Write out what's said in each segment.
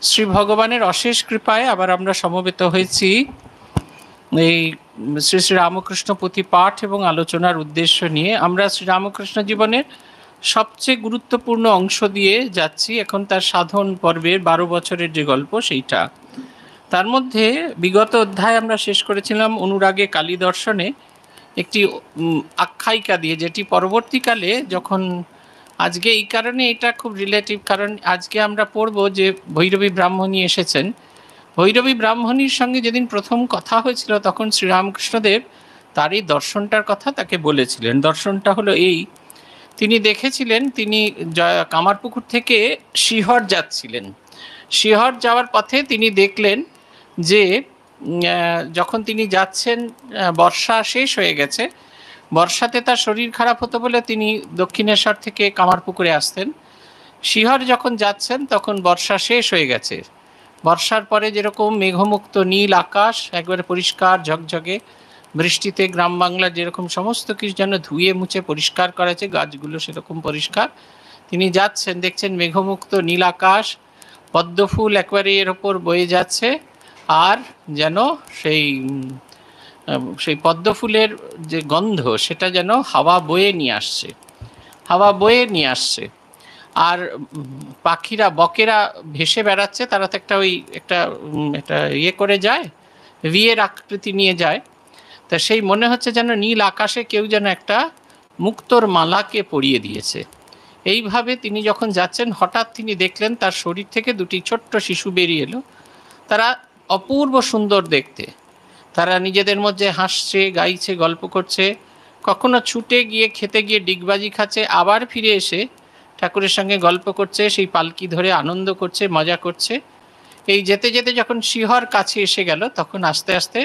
শ্রী ভগবানের অশেষ কৃপায় আবার আমরা সমবেত হয়েছি এই শ্রী শ্রী রামকৃষ্ণ পুঁথি পাঠ এবং আলোচনার উদ্দেশ্য নিয়ে। আমরা শ্রী রামকৃষ্ণ জীবনের সবচেয়ে গুরুত্বপূর্ণ অংশ দিয়ে যাচ্ছি। এখন তার সাধন পর্বের 12 বছরের যে গল্প সেইটা, তার মধ্যে বিগত অধ্যায় আমরা শেষ করেছিলাম অনুরাগে কালী দর্শনে একটি আখ্যায়িকা দিয়ে, যেটি পরবর্তীকালে যখন আজকে এই কারণে এটা খুব রিলেটিভ, কারণ আজকে আমরা পড়ব যে ভৈরবী ব্রাহ্মণী এসেছেন। ভৈরবী ব্রাহ্মণীর সঙ্গে যেদিন প্রথম কথা হয়েছিল তখন শ্রীরামকৃষ্ণদেব তার এই দর্শনটার কথা তাকে বলেছিলেন। দর্শনটা হলো এই, তিনি দেখেছিলেন তিনি কামারপুকুর থেকে শিহর যাচ্ছিলেন। শিহর যাওয়ার পথে তিনি দেখলেন যে যখন তিনি যাচ্ছেন বর্ষা শেষ হয়ে গেছে। বর্ষাতে তার শরীর খারাপ হতো বলে তিনি দক্ষিণেশ্বর থেকে কামারপুকুরে আসতেন। শিহর যখন যাচ্ছেন তখন বর্ষা শেষ হয়ে গেছে। বর্ষার পরে যেরকম মেঘমুক্ত নীল আকাশ একবারে পরিষ্কার ঝকঝকে, বৃষ্টিতে গ্রাম বাংলার যেরকম সমস্ত কিছু যেন ধুয়ে মুছে পরিষ্কার করেছে, গাছগুলো সেরকম পরিষ্কার। তিনি যাচ্ছেন, দেখছেন মেঘমুক্ত নীল আকাশ, পদ্মফুল একবারে এর ওপর বয়ে যাচ্ছে, আর যেন সেই পদ্মফুলের যে গন্ধ সেটা যেন হাওয়া বয়ে নিয়ে আসছে, হাওয়া বয়ে নিয়ে আসছে। আর পাখিরা, বকেরা ভেসে বেড়াচ্ছে, তারা তো একটা ইয়ে করে যায়, ভিয়ের আকৃতি নিয়ে যায়। তা সেই মনে হচ্ছে যেন নীল আকাশে কেউ যেন একটা মুক্তোর মালাকে পরিয়ে দিয়েছে। এইভাবে তিনি যখন যাচ্ছেন হঠাৎ তিনি দেখলেন তার শরীর থেকে দুটি ছোট্ট শিশু বেরিয়ে এলো। তারা অপূর্ব সুন্দর দেখতে, তারা নিজেদের মধ্যে হাসছে, গাইছে, গল্প করছে, কখনো ছুটে গিয়ে খেতে গিয়ে ডিগবাজি খাচ্ছে, আবার ফিরে এসে ঠাকুরের সঙ্গে গল্প করছে, সেই পালকি ধরে আনন্দ করছে, মজা করছে। এই যেতে যেতে যখন শিহর কাছে এসে গেল তখন আস্তে আস্তে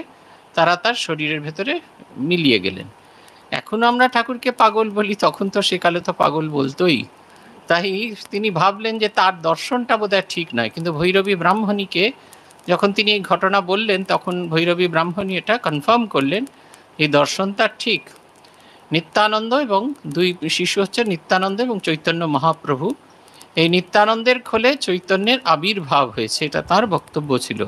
তারা তার শরীরের ভেতরে মিলিয়ে গেলেন। এখন আমরা ঠাকুরকে পাগল বলি, তখন তো সেকালে তো পাগল বলতোই। তাই তিনি ভাবলেন যে তার দর্শনটা বোধহয় ঠিক নয়, কিন্তু ভৈরবী ব্রাহ্মণীকে যখন তিনি এই ঘটনা বললেন তখন ভৈরবী ব্রাহ্মণী এটা কনফার্ম করলেন, এই দর্শন তার ঠিক। নিত্যানন্দ এবং দুই শিশু হচ্ছে নিত্যানন্দ এবং চৈতন্য মহাপ্রভু। এই নিত্যানন্দের খোলে চৈতন্যের আবির্ভাব হয়েছে, এটা তার বক্তব্য ছিল।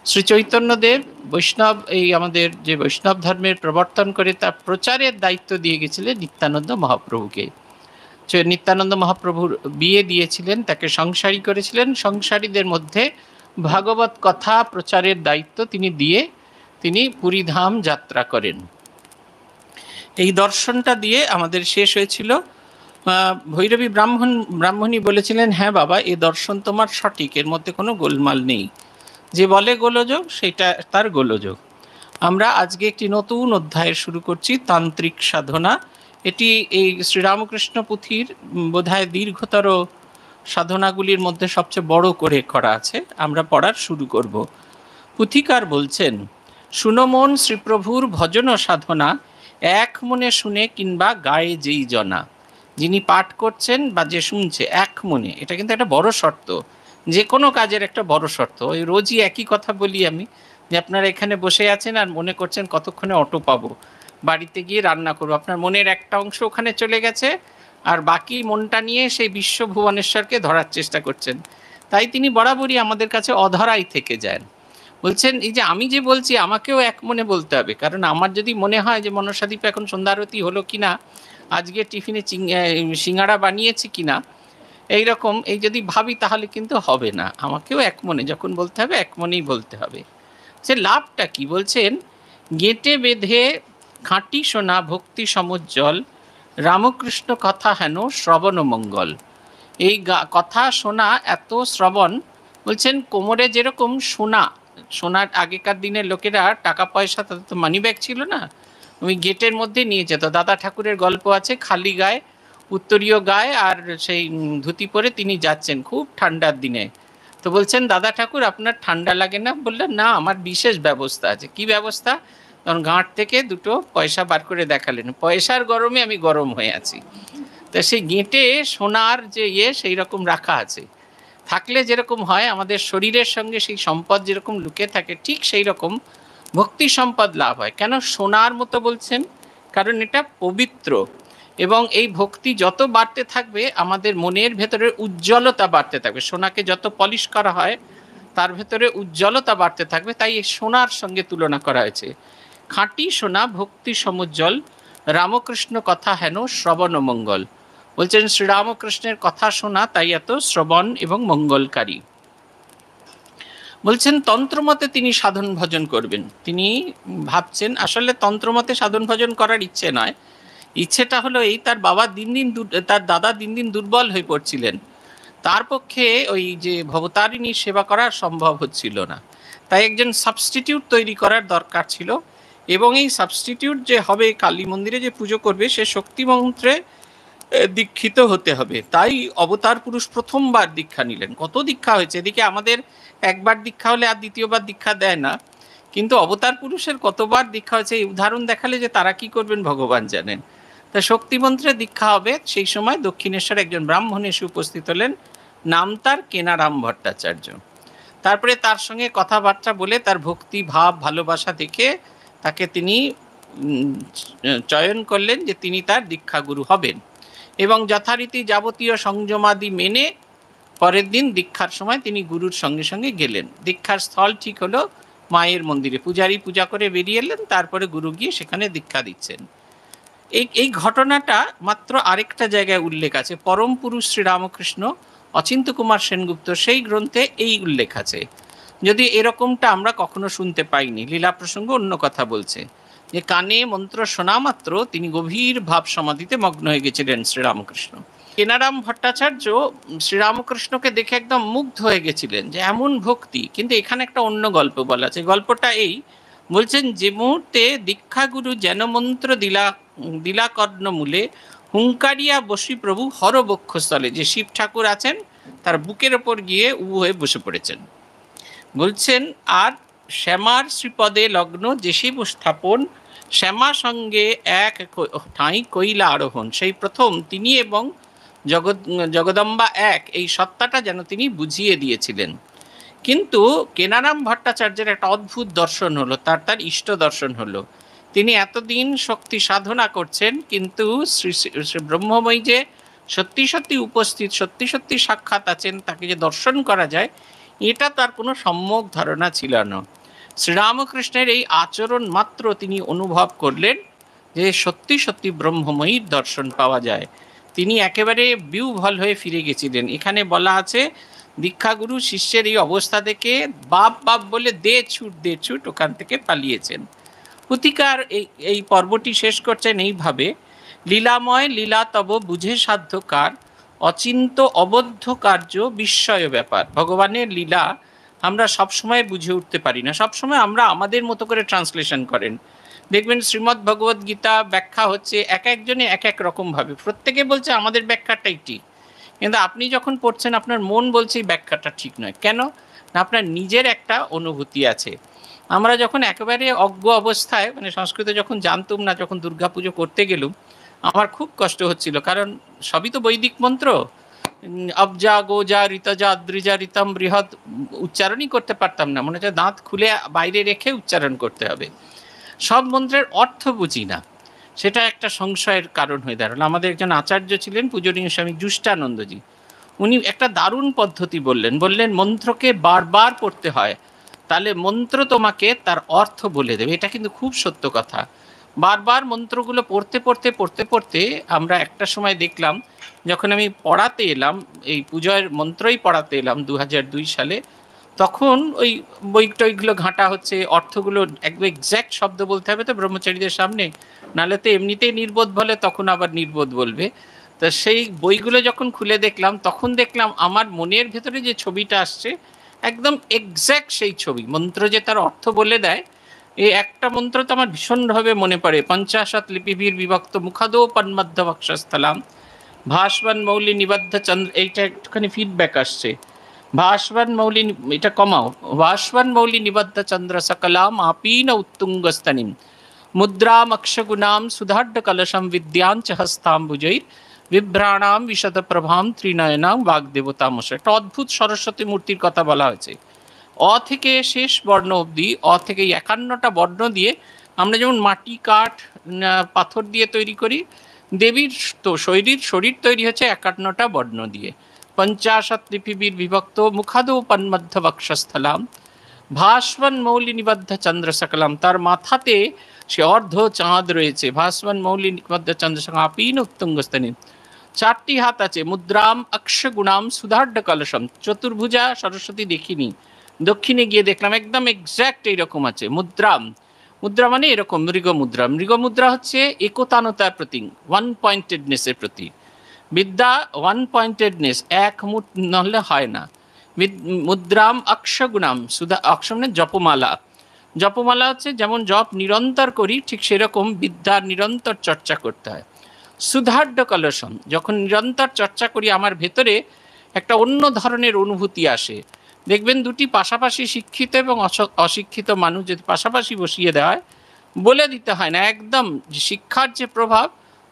শ্রী চৈতন্যদেব বৈষ্ণব, এই আমাদের যে বৈষ্ণব ধর্মের প্রবর্তন করে তার প্রচারের দায়িত্ব দিয়ে গেছিলেন নিত্যানন্দ মহাপ্রভুকে। নিত্যানন্দ মহাপ্রভুর বিয়ে দিয়েছিলেন, তাকে সংসারী করেছিলেন। সংসারীদের মধ্যে ভাগবত কথা প্রচারের দায়িত্ব তিনি দিয়ে তিনি পুরীধাম যাত্রা করেন। এই দর্শনটা দিয়ে আমাদের শেষ হয়েছিল। ভৈরবী ব্রাহ্মণী বলেছিলেন, হ্যাঁ বাবা, এ দর্শন তোমার সঠিক, এর মধ্যে কোনো গোলমাল নেই, যে বলে গোলযোগ সেটা তার গোলযোগ। আমরা আজকে একটি নতুন অধ্যায় শুরু করছি, তান্ত্রিক সাধনা। এটি এই শ্রীরামকৃষ্ণ পুঁথির বোধহয় দীর্ঘতর সাধনাগুলির মধ্যে সবচেয়ে বড় করে করা আছে। আমরা পড়ার শুরু করব। পুঁথিকার বলছেন, শুনো মন শ্রীপ্রভুর ভজন সাধনা, এক মনে শুনে কিংবা গায়ে যেই জনা। যিনি পাঠ করছেন বা যে শুনছে এক মনে, এটা কিন্তু একটা বড় শর্ত, যে কোনো কাজের একটা বড় শর্ত। ওই রোজই একই কথা বলি আমি, যে আপনারা এখানে বসে আছেন আর মনে করছেন কতক্ষণে অটো পাবো, বাড়িতে গিয়ে রান্না করবো। আপনার মনের একটা অংশ ওখানে চলে গেছে, আর বাকি মনটা নিয়ে সেই বিশ্ব ভুবনেশ্বরকে ধরার চেষ্টা করছেন। তাই তিনি বরাবরই আমাদের কাছে অধরাই থেকে যান। বলছেন, এই যে আমি যে বলছি আমাকেও এক মনে বলতে হবে, কারণ আমার যদি মনে হয় যে মনসাদীপ এখন সন্ধ্যারতি হলো কিনা, আজকে টিফিনে সিঙ্গাড়া বানিয়েছি কিনা, এইরকম এই যদি ভাবি তাহলে কিন্তু হবে না। আমাকেও এক মনে যখন বলতে হবে এক মনেই বলতে হবে। সে লাভটা কি বলছেন, গেঁটে বেঁধে খাঁটি শোনা ভক্তি সমুজ্জ্বল, রামকৃষ্ণ কথা হেন শ্রবণ মঙ্গল। এই কথা শোনা, এত শ্রবণ, বলছেন কোমরে যেরকম সোনার আগেকার দিনের লোকেরা টাকা পয়সা, তাদের তো মানি ব্যাগ ছিল না, ওই গেটের মধ্যে নিয়ে যেত। দাদা ঠাকুরের গল্প আছে, খালি গায়ে, উত্তরীয় গায়ে আর সেই ধুতি পরে তিনি যাচ্ছেন খুব ঠান্ডার দিনে। তো বলছেন, দাদা ঠাকুর আপনার ঠান্ডা লাগে না? বললেন, না, আমার বিশেষ ব্যবস্থা আছে। কি ব্যবস্থা? তখন গাঁট থেকে দুটো পয়সা বার করে দেখালেন, পয়সার গরমে আমি গরম হয়ে আছি। তা সেই গেঁটে সোনার যে সেই রকম রাখা আছে, থাকলে যেরকম হয় আমাদের শরীরের সঙ্গে সেই সম্পদ যেরকম লুকে থাকে, ঠিক সেই রকম ভক্তি সম্পদ লাভ হয়। কেন সোনার মতো বলছেন? কারণ এটা পবিত্র, এবং এই ভক্তি যত বাড়তে থাকবে আমাদের মনের ভেতরের উজ্জ্বলতা বাড়তে থাকবে। সোনাকে যত পলিশ করা হয় তার ভেতরে উজ্জ্বলতা বাড়তে থাকবে, তাই এই সোনার সঙ্গে তুলনা করা হয়েছে। খাঁটি সোনা ভক্তি সমুজ্জ্বল, রামকৃষ্ণ কথা হেন শ্রবণ মঙ্গল। বলছেন শ্রীরামকৃষ্ণের কথা শোনা তাই এত শ্রবণ এবং মঙ্গলকারী। বলছেন তন্ত্রমতে তিনি সাধন ভজন করবেন। তিনি ভাবছেন আসলে তন্ত্রমতে সাধন ভজন করার ইচ্ছে নয়, ইচ্ছেটা হলো এই, তার বাবা তার দাদা দিন দিন দুর্বল হয়ে পড়ছিলেন, তার পক্ষে ওই যে ভবতারিণীর সেবা করা সম্ভব হচ্ছিল না, তাই একজন সাবস্টিটিউট তৈরি করার দরকার ছিল। এবং এই সাবস্টিটিউট যে হবে কালী মন্দিরে যে পুজো করবে সে শক্তি মন্ত্রে দীক্ষিত হতে হবে। তাই অবতার পুরুষ প্রথমবার দীক্ষা নিলেন। কত দীক্ষা হয়েছে, এদিকে আমাদের একবার দীক্ষা হলে আর দ্বিতীয়বার দীক্ষা দেয় না, কিন্তু অবতার পুরুষের কতবার দীক্ষা হয়েছে এই উদাহরণ দেখালে যে তারা কি করবেন ভগবান জানেন। তা শক্তিমন্ত্রে দীক্ষা হবে, সেই সময় দক্ষিণেশ্বর একজন ব্রাহ্মণ এসে উপস্থিত হলেন, নাম তার কেনারাম ভট্টাচার্য। তারপরে তার সঙ্গে কথাবার্তা বলে তার ভক্তি ভাব ভালোবাসা দেখে তাকে তিনি চয়ন করলেন যে তিনি তার দীক্ষাগুরু হবেন, এবং যথারীতি যাবতীয় সংযমাদি মেনে পরের দিন দীক্ষার সময় তিনি গুরুর সঙ্গে সঙ্গে গেলেন। দীক্ষার স্থল ঠিক হলো মায়ের মন্দিরে, পূজারী পূজা করে বেরিয়ে এলেন, তারপরে গুরু গিয়ে সেখানে দীক্ষা দিচ্ছেন। এই ঘটনাটা মাত্র আরেকটা জায়গায় উল্লেখ আছে, পরম পুরুষ শ্রীরামকৃষ্ণ অচিন্ত কুমার সেনগুপ্ত সেই গ্রন্থে এই উল্লেখ আছে, যদি এরকমটা আমরা কখনো শুনতে পাইনি। লীলা প্রসঙ্গ অন্য কথা বলছে যে কানে মন্ত্র শোনা মাত্র তিনি গভীর ভাব সমাধিতে মগ্ন হয়ে গেছিলেন শ্রীরামকৃষ্ণ। কেনারাম ভট্টাচার্য শ্রীরামকৃষ্ণকে দেখে একদম মুগ্ধ হয়ে গেছিলেন যে এমন ভক্তি। কিন্তু এখানে একটা অন্য গল্প বলা আছে, গল্পটা এই, বলছেন যে মুহূর্তে দীক্ষাগুরু যেন মন্ত্র দিলা কর্ণমূলে হুঙ্কারিয়া বসি প্রভু হরবক্ষস্থলে, যে শিব ঠাকুর আছেন তার বুকের ওপর গিয়ে উবু হয়ে বসে পড়েছেন। বলছেন আর শ্যামার শ্রীপদে লগ্ন যে শিব স্থাপন, শ্যামা সঙ্গে এক ঠাঁই কইলা আরোহণ, সেই প্রথম তিনি এবং জগদম্বা এক, এই সত্তাটা যেন তিনি বুঝিয়ে দিয়েছিলেন। কিন্তু কেনারাম ভট্টাচার্যের একটা অদ্ভুত দর্শন হলো, তার ইষ্ট দর্শন হলো। তিনি এতদিন শক্তি সাধনা করছেন, কিন্তু শ্রী ব্রহ্মময়ী যে সত্যি সত্যি উপস্থিত, সত্যি সত্যি সাক্ষাৎ আছেন, তাকে যে দর্শন করা যায় এটা তার কোনো সম্যক ধারণা ছিল না। শ্রীরামকৃষ্ণের এই আচরণ মাত্র তিনি অনুভব করলেন যে সত্যি সত্যি ব্রহ্মময়ীর দর্শন পাওয়া যায়। তিনি একেবারে বিহ্বল হয়ে ফিরে গেছিলেন। এখানে বলা আছে দীক্ষাগুরু শিষ্যের এই অবস্থা দেখে বাপ বাপ বলে দে ছুট ওখান থেকে পালিয়েছেন। পুতিকার এই পর্বটি শেষ করছেন এইভাবে, লীলাময় লীলা তব বুঝে সাধ্যকার, অচিন্ত অবদ্ধ কার্য বিস্ময় ব্যাপার। ভগবানের লীলা আমরা সবসময় বুঝে উঠতে পারি না, সবসময় আমরা আমাদের মতো করে ট্রান্সলেশন করেন। দেখবেন শ্রীমদ্ ভগবদ গীতা ব্যাখ্যা হচ্ছে এক একজনে এক এক রকমভাবে, প্রত্যেকে বলছে আমাদের ব্যাখ্যাটাই ঠিক, কিন্তু আপনি যখন পড়ছেন আপনার মন বলছে এই ব্যাখ্যাটা ঠিক নয়। কেন না, আপনার নিজের একটা অনুভূতি আছে। আমরা যখন একেবারে অজ্ঞ অবস্থায়, মানে সংস্কৃত যখন জানতুম না, যখন দুর্গাপুজো করতে গেলুম আমার খুব কষ্ট হচ্ছিল, কারণ সবই তো বৈদিক মন্ত্র, অবজা গোজা ঋতজা দ্রিজা ঋতম বৃহৎ উচ্চারণই করতে পারতাম না, মনে হচ্ছে দাঁত খুলে বাইরে রেখে উচ্চারণ করতে হবে। সব মন্ত্রের অর্থ বুঝি না, সেটা একটা সংশয়ের কারণ হয়ে দাঁড়ালো। আমাদের একজন আচার্য ছিলেন পূজনীয় স্বামী জুষ্টানন্দজি, উনি একটা দারুণ পদ্ধতি বললেন মন্ত্রকে বারবার পড়তে হয়, তাহলে মন্ত্র তোমাকে তার অর্থ বলে দেবে। এটা কিন্তু খুব সত্য কথা। বারবার মন্ত্রগুলো পড়তে আমরা একটা সময় দেখলাম, যখন আমি পড়াতে এলাম, এই পুজোর মন্ত্রই পড়াতে এলাম 2002 সালে, তখন ওই বই টইগুলো ঘাঁটা হচ্ছে, অর্থগুলো একদম এক্স্যাক্ট শব্দ বলতে হবে তো ব্রহ্মচারীদের সামনে, নাহলে তো এমনিতেই নির্বোধ বলে, তখন আবার নির্বোধ বলবে। তা সেই বইগুলো যখন খুলে দেখলাম, তখন দেখলাম আমার মনের ভেতরে যে ছবিটা আসছে একদম এক্স্যাক্ট সেই ছবি। মন্ত্র যে তার অর্থ বলে দেয়, এই একটা মন্ত্র তো আমার ভীষণভাবে মনে পড়ে, 50 লিপিভীর বিভক্ত মুখাদো পন্মধ্য বক্ষস্থলাম ভাস্বন মৌলি নিবদ্ধ চন্দ্র, এইটা একটুখানি ফিডব্যাক আসছে, ভাস্বন মৌলি, এটা কমাও, ভাস্বন মৌলি নিবদ্ধ চন্দ্র সকলাম আপীন উত্তুঙ্গস্তনিম মুদ্রাম অক্ষগুণাম সুধাঢ্য কলশম বিদ্যাঞ্চ হস্তাম্বুজৈর বিভ্রাণাম বিশদ প্রভাম ত্রিনয়নাম বাগদেবতামশ। একটা অদ্ভুত সরস্বতী মূর্তির কথা বলা হয়েছে। অ থেকে শেষ বর্ণ অবধি, অ থেকে 51টা বর্ণ দিয়ে আমরা যেমন মাটি কাঠ পাথর দিয়ে তৈরি করি, দেবীর তো শরীর তৈরি হচ্ছে 51টা বর্ণ দিয়ে। পঞ্চাশৎ লিপিবির বিভক্ত মুখাদোপন্মধ্য বক্ষস্থলাম ভাস্বন মৌলি নিবদ্ধ চন্দ্র সকলাম, তার মাথাতে সে অর্ধ চাঁদ রয়েছে। ভাস্বন মৌলি নিবদ্ধ চন্দ্র সকলাম আপীন উত্তুঙ্গস্থানে, চারটি হাত আছে। মুদ্রাম অক্ষগুণাম সুধার্ঢ কলসম, চতুর্ভুজা সরস্বতী দেখিনি, দক্ষিণে গিয়ে দেখলাম একদম এক্স্যাক্ট এইরকম আছে। মুদ্রাম, মুদ্রা মানে এরকম মৃগ মুদ্রা, মৃগ মুদ্রা হচ্ছে একতানতার প্রতীক, ওয়ান পয়েন্টেডনেসের প্রতীক। বিদ্যা ওয়ান পয়েন্টেডনেস, এক মুঠ নহলে হয় না। মুদ্রাম অক্ষগুণাম, সুধা অক্ষ মানে জপমালা, জপমালা হচ্ছে যেমন জপ নিরন্তর করি ঠিক সেরকম বিদ্যার নিরন্তর চর্চা করতে হয়। সুধার্ঢ কলসম, যখন নিরন্তর চর্চা করি আমার ভেতরে একটা অন্য ধরনের অনুভূতি আসে। দেখবেন দুটি পাশাপাশি শিক্ষিত এবং অশিক্ষিত মানুষ যদি পাশাপাশি বসিয়ে দেওয়া হয়, বলে দিতে হয় না, একদম শিক্ষার যে প্রভাব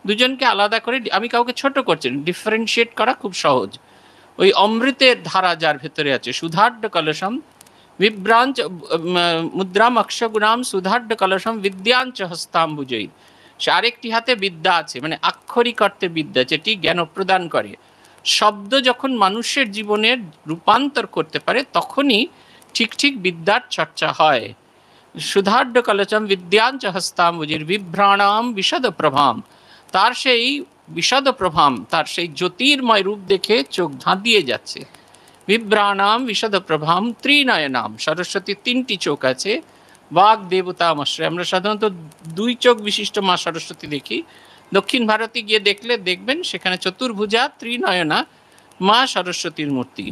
দুজনকে আলাদা করে, আমি কাউকে ছোট করছি, ডিফারেন্সিয়েট করা খুব সহজ। ওই অমৃতের ধারা যার ভেতরে আছে, সুধার্ঢ কলসম বিভ্রাঞ্চ মুদ্রাম অক্ষগুণাম সুধার্ঢ কলসম বিদ্যাঞ্চ হস্তাম্বুজয়ী, সে আরেকটি হাতে বিদ্যা আছে, মানে আক্ষরিক অর্থে বিদ্যা যেটি জ্ঞান প্রদান করে। শব্দ যখন মানুষের জীবনের রূপান্তর করতে পারে তখনই ঠিক ঠিক বিদ্যার চর্চা হয়। সুধার্ঢ কলচম বিদ্যাঞ্চ হস্তাম্বুজির বিভ্রাণাম বিশদ প্রভাম, তার সেই বিশদ প্রভাম, তার সেই জ্যোতির্ময় রূপ দেখে চোখ ধাঁধিয়ে যাচ্ছে। বিভ্রাণাম বিশদ প্রভাম ত্রিনয়নাম, সরস্বতীর তিনটি চোখ আছে। বাগ দেবতামশ্রয়, আমরা সাধারণত দুই চোখ বিশিষ্ট মা সরস্বতী দেখি, দক্ষিণ ভারতে গিয়ে দেখলে দেখবেন সেখানে চতুর্ভুজা ত্রিনয়না মা সরস্বতীর মূর্তি।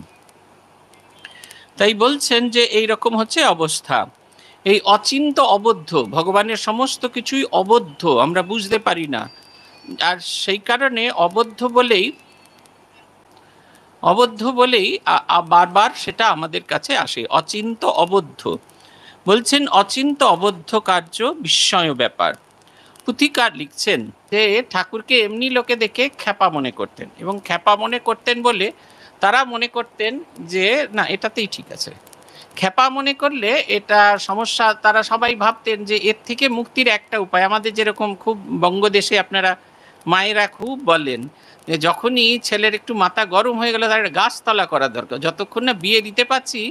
তাই বলছেন যে এই রকম হচ্ছে অবস্থা। এই অচিন্ত অবদ্ধ, ভগবানের সমস্ত কিছুই অবদ্ধ, আমরা বুঝতে পারি না, আর সেই কারণে অবদ্ধ বলেই বারবার সেটা আমাদের কাছে আসে, অচিন্ত অবদ্ধ। বলছেন অচিন্ত অবদ্ধ কার্য বিস্ময় ব্যাপার। পুথিকার লিখছেন যে ঠাকুরকে এমনি লোকে দেখে খ্যাপা মনে করতেন, এবং খ্যাপা মনে করতেন বলে তারা মনে করতেন যে না এটাতেই ঠিক আছে। খ্যাপা মনে করলে এটা সমস্যা, তারা সবাই ভাবতেন যে এর থেকে মুক্তির একটা উপায়, আমাদের যেরকম খুব বঙ্গদেশে আপনারা মায়েরা খুব বলেন যে যখনই ছেলের একটু মাথা গরম হয়ে গেল তার গাছতলা করা দরকার, যতক্ষণ না বিয়ে দিতে পারছি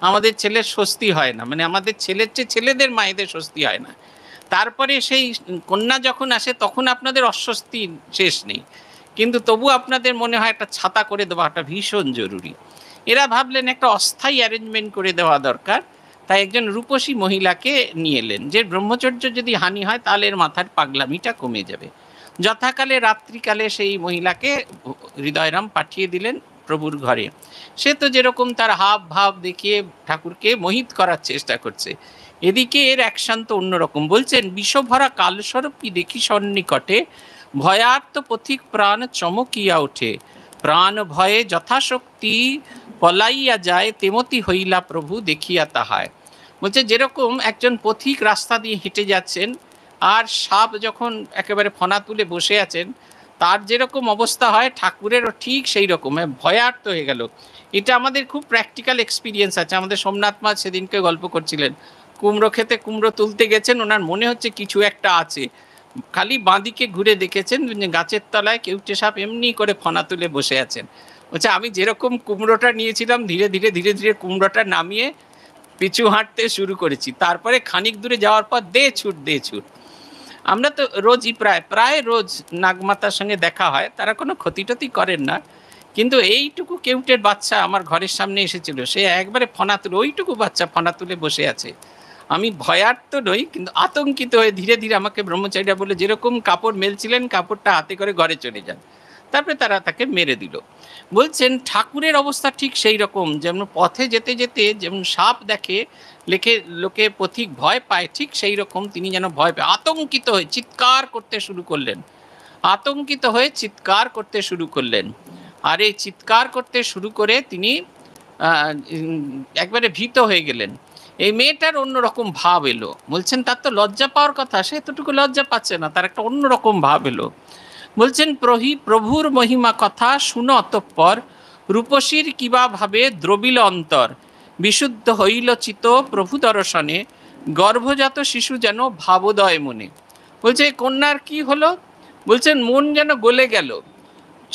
আমাদের ছেলের স্বস্তি হয় না, মানে আমাদের ছেলের চেয়ে ছেলেদের মায়েদের স্বস্তি হয় না। তারপরে সেই কন্যা যখন আসে তখন আপনাদের অস্বস্তি শেষ নেই, কিন্তু তবু আপনাদের মনে হয় একটা ছাতা করে দেওয়াটা ভীষণ জরুরি। এরা ভাবলেন একটা অস্থায়ী অ্যারেঞ্জমেন্ট করে দেওয়া দরকার, তাই একজন রূপসী মহিলাকে নিয়ে এলেন, যে ব্রহ্মচর্য যদি হানি হয় তাহলে এর মাথার পাগলামিটা কমে যাবে। যথাকালে রাত্রিকালে সেই মহিলাকে হৃদয়রাম পাঠিয়ে দিলেন প্রভুর ঘরে। সে তো যেরকম তার হাব ভাব দেখিয়ে ঠাকুরকে মোহিত করার চেষ্টা করছে, এদিকে এর অ্যাকশন তো অন্যরকম। বলছেন বিষভরা কালস্বরূপী দেখি সন্নিকটে, ভয়ার্ত পথিক প্রাণ চমকিয়া ওঠে, প্রাণ ভয়ে যথাশক্তি পলাইয়া যায়, তেমতি হইলা প্রভু দেখিয়া তাহায়। বলছে যেরকম একজন পথিক রাস্তা দিয়ে হেঁটে যাচ্ছেন আর সাপ যখন একেবারে ফনা তুলে বসে আছেন তার যেরকম অবস্থা হয়, ঠাকুরেরও ঠিক সেই রকম ভয়ার্ত হয়ে গেল। এটা আমাদের খুব প্র্যাকটিক্যাল এক্সপিরিয়েন্স আছে। আমাদের সোমনাথ মা সেদিনকে গল্প করছিলেন, কুমড়ো খেতে কুমড়ো তুলতে গেছেন, ওনার মনে হচ্ছে কিছু একটা আছে, খালি বাঁদিকে ঘুরে দেখেছেন গাছের তলায় কেউটে সাপ এমনি করে ফনা তুলে বসে আছেন। বলছে আমি যেরকম কুমড়োটা নিয়েছিলাম ধীরে ধীরে ধীরে ধীরে কুমড়োটা নামিয়ে পিছু হাঁটতে শুরু করেছি, তারপরে খানিক দূরে যাওয়ার পর দে ছুট। আমরা তো রোজই প্রায় রোজ নাগমাতার সঙ্গে দেখা হয়, তারা কোনো ক্ষতি টতি করেন না, কিন্তু এইটুকু কেউটের বাচ্চা আমার ঘরের সামনে এসেছিল, সে একবারে ফনা তুলে, ওইটুকু বাচ্চা ফনা তুলে বসে আছে। আমি ভয়ার্ত নই, কিন্তু আতঙ্কিত হয়ে ধীরে ধীরে আমাকে ব্রহ্মচারীরা বলে যেরকম কাপড় মেলছিলেন কাপড়টা হাতে করে ঘরে চলে যান, তারপরে তারা তাকে মেরে দিল। বলছেন ঠাকুরের অবস্থা ঠিক সেই রকম, যেমন পথে যেতে যেতে যেমন সাপ দেখে লোকে পথিক ভয় পায়, ঠিক সেই রকম তিনি যেন ভয় পায়, আতঙ্কিত হয়ে চিৎকার করতে শুরু করলেন। আর এই চিৎকার করতে শুরু করে তিনি একবারে ভীত হয়ে গেলেন। এই মেয়েটার অন্যরকম ভাব এলো। বলছেন তার তো লজ্জা পাওয়ার কথা, সে এতটুকু লজ্জা পাচ্ছে না, তার একটা অন্যরকম ভাব এলো। বলছেন প্রভুর মহিমা কথা শুনো অতঃপর, রূপসীর কিবা ভাবে দ্রবিল অন্তর, বিশুদ্ধ হইল চিত প্রভু দর্শনে, গর্ভজাত শিশু যেন ভাবোদয় মনে। বলছে কন্যার কি হলো? বলছেন মন যেন গলে গেল,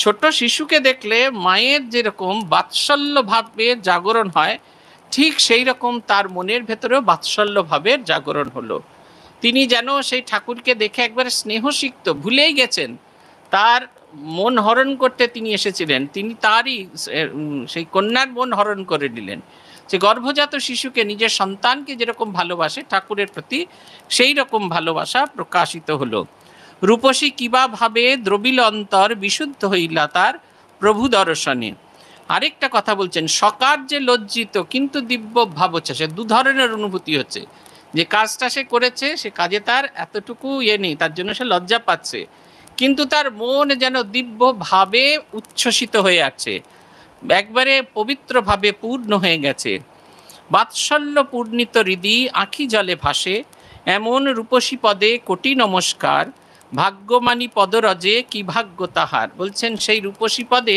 ছোট শিশুকে দেখলে মায়ের যেরকম বাৎসল্য ভাবের জাগরণ হয়, ঠিক সেই রকম তার মনের ভেতরেও বাৎসল্য ভাবের জাগরণ হলো। তিনি যেন সেই ঠাকুরকে দেখে একবারে স্নেহ সিক্ত, ভুলেই গেছেন তার মন হরণ করতে তিনি এসেছিলেন। তিনি তারই সেই কন্যার মন হরণ করে নিলেন। যে গর্ভজাত শিশুকে, নিজের সন্তানকে যেরকম ভালোবাসে ঠাকুরের প্রতি, সেই রকম ভালোবাসা প্রকাশিত হলো। রূপসী কিবা ভাবে দ্রবিল অন্তর বিশুদ্ধ হইলা তার প্রভু দর্শনে। আরেকটা কথা বলছেন, সকার যে লজ্জিত কিন্তু দিব্য ভাব হচ্ছে। সে দু ধরনের অনুভূতি হচ্ছে, যে কাজটা সে করেছে সে কাজে তার এতটুকু নেই, তার জন্য সে লজ্জা পাচ্ছে, কিন্তু তার মন যেন দিব্য ভাবে উচ্ছ্বসিত হয়ে আছে, একবারে পবিত্রভাবে পূর্ণ হয়ে গেছে। বাৎসল্য পূর্ণিত হৃদি আঁখি জলে ভাসে, এমন রূপসী পদে কোটি নমস্কার, ভাগ্যমানী পদরজে কি ভাগ্য তাহার। বলছেন সেই রূপসী পদে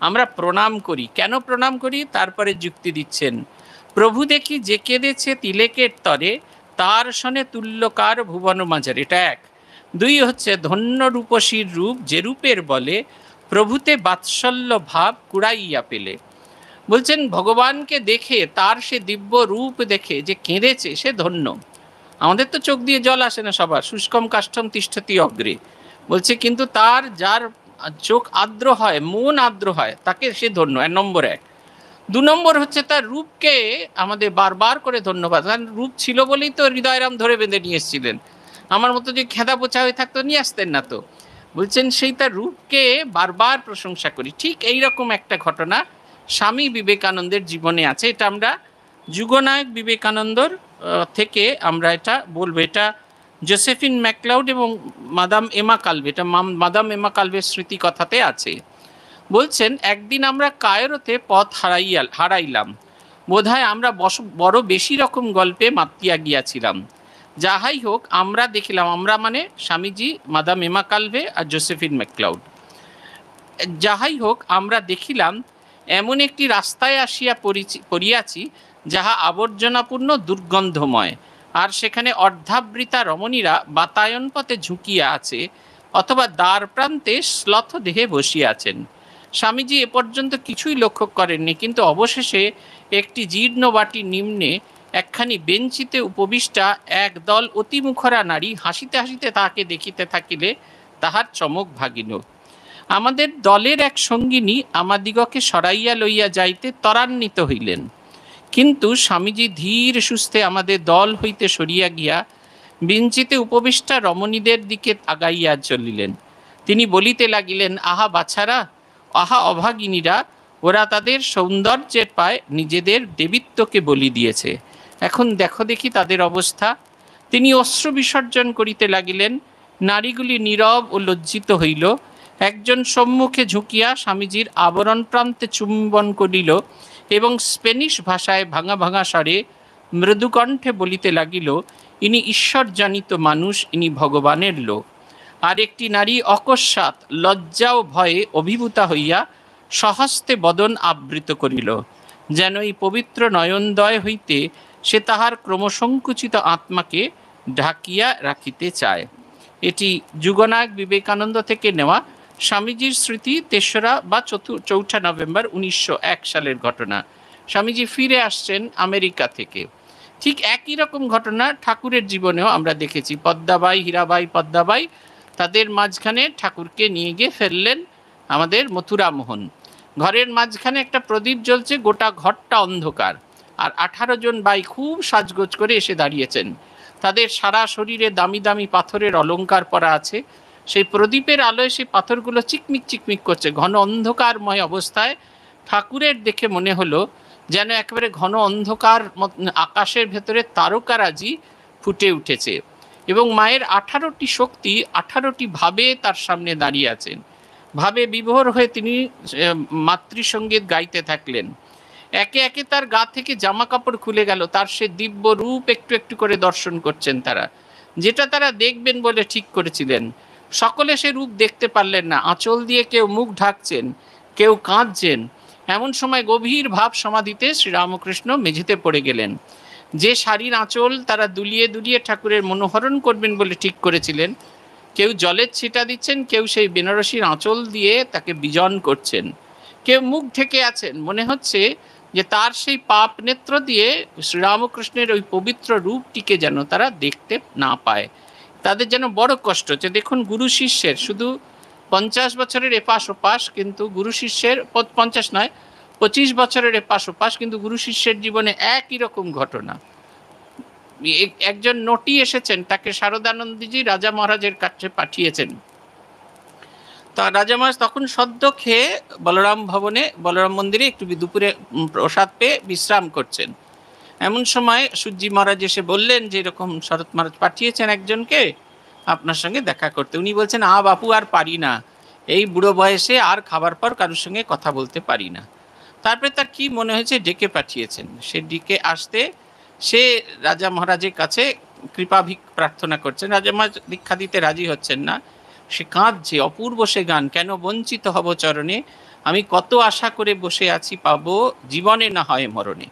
আমরা প্রণাম করি। কেন প্রণাম করি? তারপরে যুক্তি দিচ্ছেন, প্রভু দেখি যে কেঁদেছে তিলেকের তরে, তার সনে তুল্যকার ভুবন মাঝার। এটা এক। দুই হচ্ছে, ধন্য রূপসীর রূপ যে রূপের বলে, প্রভুতে বাৎসল্য ভাব কুড়াইয়া পেলে। বলছেন ভগবানকে দেখে, তার সে দিব্য রূপ দেখে যে কেঁদেছে সে ধন্য। আমাদের তো চোখ দিয়ে জল আসে না সবার, শুষ্কম কাষ্ঠম তিষ্ঠতি অগ্রে। বলছে কিন্তু তার, যার চোখ আর্দ্র হয়, মন আর্দ্র হয়, তাকে সে ধন্য। নম্বর এক। দু নম্বর হচ্ছে তার রূপকে আমাদের বারবার করে ধন্যবাদ। কারণ রূপ ছিল বলেই তো হৃদয়রাম ধরে বেঁধে নিয়ে এসেছিলেন। আমার মতো যে খেদা পোছা হয়ে থাকতো নিয়ে আসতেন না তো। বলছেন সেই তার রূপকে বারবার প্রশংসা করি। ঠিক এইরকম একটা ঘটনা স্বামী বিবেকানন্দের জীবনে আছে। এটা আমরা যুগনায়ক বিবেকানন্দর থেকে আমরা এটা বলবো। এটা জোসেফিন ম্যাকলাউড এবং মাদাম এমা কালভে, এটা মাদাম এমা কালভের স্মৃতি কথাতে আছে। বলছেন একদিন আমরা কায়রোতে পথ হারাইলাম, বোধহয় আমরা বড় বেশি রকম গল্পে মাতিয়া গিয়াছিলাম। যাহাই হোক আমরা দেখিলাম, আমরা মানে স্বামীজি, মাদাম এমা কালভে আর জোসেফিন ম্যাকলাউড। যাহাই হোক আমরা দেখিলাম এমন একটি রাস্তায় আসিয়া পড়িয়াছি, যাহা আবর্জনাপূর্ণ দুর্গন্ধময়, আর সেখানে অর্ধাবৃতা রমণীরা বাতায়ন পথে ঝুঁকিয়া আছে, অথবা দ্বার প্রান্তে শ্লথ দেহে বসিয়া আছেন। স্বামীজি এ পর্যন্ত কিছুই লক্ষ্য করেননি, কিন্তু অবশেষে একটি জীর্ণ বাটি নিম্নে একখানি বেঞ্চিতে উপবিষ্টা একদল অতিমুখরা নারী হাসিতে হাসিতে তাহাকে দেখিতে থাকিলে তাহার চমক ভাগিল। আমাদের দলের এক সঙ্গিনী আমাদিগকে সরাইয়া লইয়া যাইতে ত্বরান্বিত হইলেন, কিন্তু স্বামীজি ধীর সুস্থে আমাদের দল হইতে সরিয়া গিয়া বেঞ্চিতে উপবিষ্টা রমণীদের দিকে আগাইয়া চলিলেন। তিনি বলিতে লাগিলেন, আহা বাছারা, আহা অভাগিনীরা, ওরা তাদের সৌন্দর্যের পায় নিজেদের দেবীত্বকে বলি দিয়েছে। এখন দেখো দেখি তাদের অবস্থা। তিনি অশ্রু বিসর্জন করিতে লাগিলেন। নারীগুলি নীরব ও লজ্জিত হইল। একজন সম্মুখে ঝুঁকিয়া স্বামীজির আবরণ প্রান্তে চুম্বন করিল এবং স্পেনিশ ভাষায় ভাঙা ভাঙা স্বরে মৃদুকণ্ঠে বলিতে লাগিল, ইনি ঈশ্বরজানিত মানুষ, ইনি ভগবানের লোক। আর একটি নারী অকস্মাৎ লজ্জা ও ভয়ে অভিভূতা হইয়া সহস্তে বদন আবৃত করিল, যেন এই পবিত্র নয়নদয় হইতে সে তাহার ক্রমসংকুচিত আত্মাকে ঢাকিয়া রাখিতে চায়। এটি যুগনায়ক বিবেকানন্দ থেকে নেওয়া। স্বামীজির স্মৃতি ৩রা বা ৪ঠা নভেম্বর ১৯০১ সালের ঘটনা। স্বামীজি ফিরে আসছেন আমেরিকা থেকে। ঠিক একই রকম ঘটনা ঠাকুরের জীবনেও আমরা দেখেছি। পদ্মাবাই, হীরাবাই পদ্মাবাই, তাদের মাঝখানে ঠাকুরকে নিয়ে গিয়ে ফেললেন আমাদের মথুরামোহন। ঘরের মাঝখানে একটা প্রদীপ জ্বলছে, গোটা ঘরটা অন্ধকার, আর ১৮ জন বাই খুব সাজগোজ করে এসে দাঁড়িয়েছেন। তাদের সারা শরীরে দামি দামি পাথরের অলঙ্কার পরা আছে। সেই প্রদীপের আলোয় সেই পাথরগুলো চিকমিক চিকমিক করছে। ঘন অন্ধকারময় অবস্থায় ঠাকুরের দেখে মনে হলো যেন একেবারে ঘন অন্ধকার আকাশের ভেতরে তারকারাজি ফুটে উঠেছে, এবং মায়ের 18টি শক্তি 18টি ভাবে তার সামনে দাঁড়িয়ে আছেন। ভাবে বিভোর হয়ে তিনি মাতৃসঙ্গীত গাইতে থাকলেন। একে একে তার গা থেকে জামা কাপড় খুলে গেল। তার সে দিব্য রূপ একটু একটু করে দর্শন করছেন তারা, যেটা তারা দেখবেন বলে ঠিক করেছিলেন। সকলে সে রূপ দেখতে পারলেন না। আঁচল দিয়ে কেউ মুখ ঢাকছেন, কেউ কাঁদছেন। এমন সময় গভীর ভাব সমাধিতে শ্রীরামকৃষ্ণ মেঝেতে পড়ে গেলেন। যে শাড়ির আঁচল তারা দুলিয়ে দুলিয়ে ঠাকুরের মনোহরণ করবেন বলে ঠিক করেছিলেন, কেউ জলের ছিটা দিচ্ছেন, কেউ সেই বেনারসির আঁচল দিয়ে তাকে বিজন করছেন, কেউ মুখ ঢেকে আছেন। মনে হচ্ছে যে তার সেই পাপ নেত্র দিয়ে শ্রীরামকৃষ্ণের ওই পবিত্র রূপটিকে যেন তারা দেখতে না পায়। তাদের যেন বড় কষ্ট হচ্ছে। দেখুন, গুরু শিষ্যের শুধু 50 বছরের এপাশ ওপাশ, কিন্তু গুরু শিষ্যের 50 নয়, 25 বছরের এপাশ ওপাশ, কিন্তু গুরু শিষ্যের জীবনে একই রকম ঘটনা। একজন নটি এসেছেন, তাকে শারদানন্দজি রাজা মহারাজের কাছে পাঠিয়েছেন। তা রাজা মহারাজ তখন সদ্য খেয়ে বলরাম ভবনে, বলরাম মন্দিরে একটু দুপুরে প্রসাদ পেয়ে বিশ্রাম করছেন। এমন সময় সূর্যি মহারাজ এসে বললেন যে এরকম শরৎ মহারাজ পাঠিয়েছেন একজনকে আপনার সঙ্গে দেখা করতে। উনি বলছেন, বাপু, আর পারি না, এই বুড়ো বয়সে আর খাবার পর কারোর সঙ্গে কথা বলতে পারি না। তারপরে তার কি মনে হয়েছে, ডেকে পাঠিয়েছেন। সে ডেকে আসতে সে রাজা মহারাজের কাছে কৃপাভিক প্রার্থনা করছেন। রাজা মহারাজ দীক্ষা দিতে রাজি হচ্ছেন না। সে কাঁদছে, অপূর্ব সে গান, কেন বঞ্চিত হব চরণে, আমি কত আশা করে বসে আছি পাবো, জীবনে না হয় মরণে।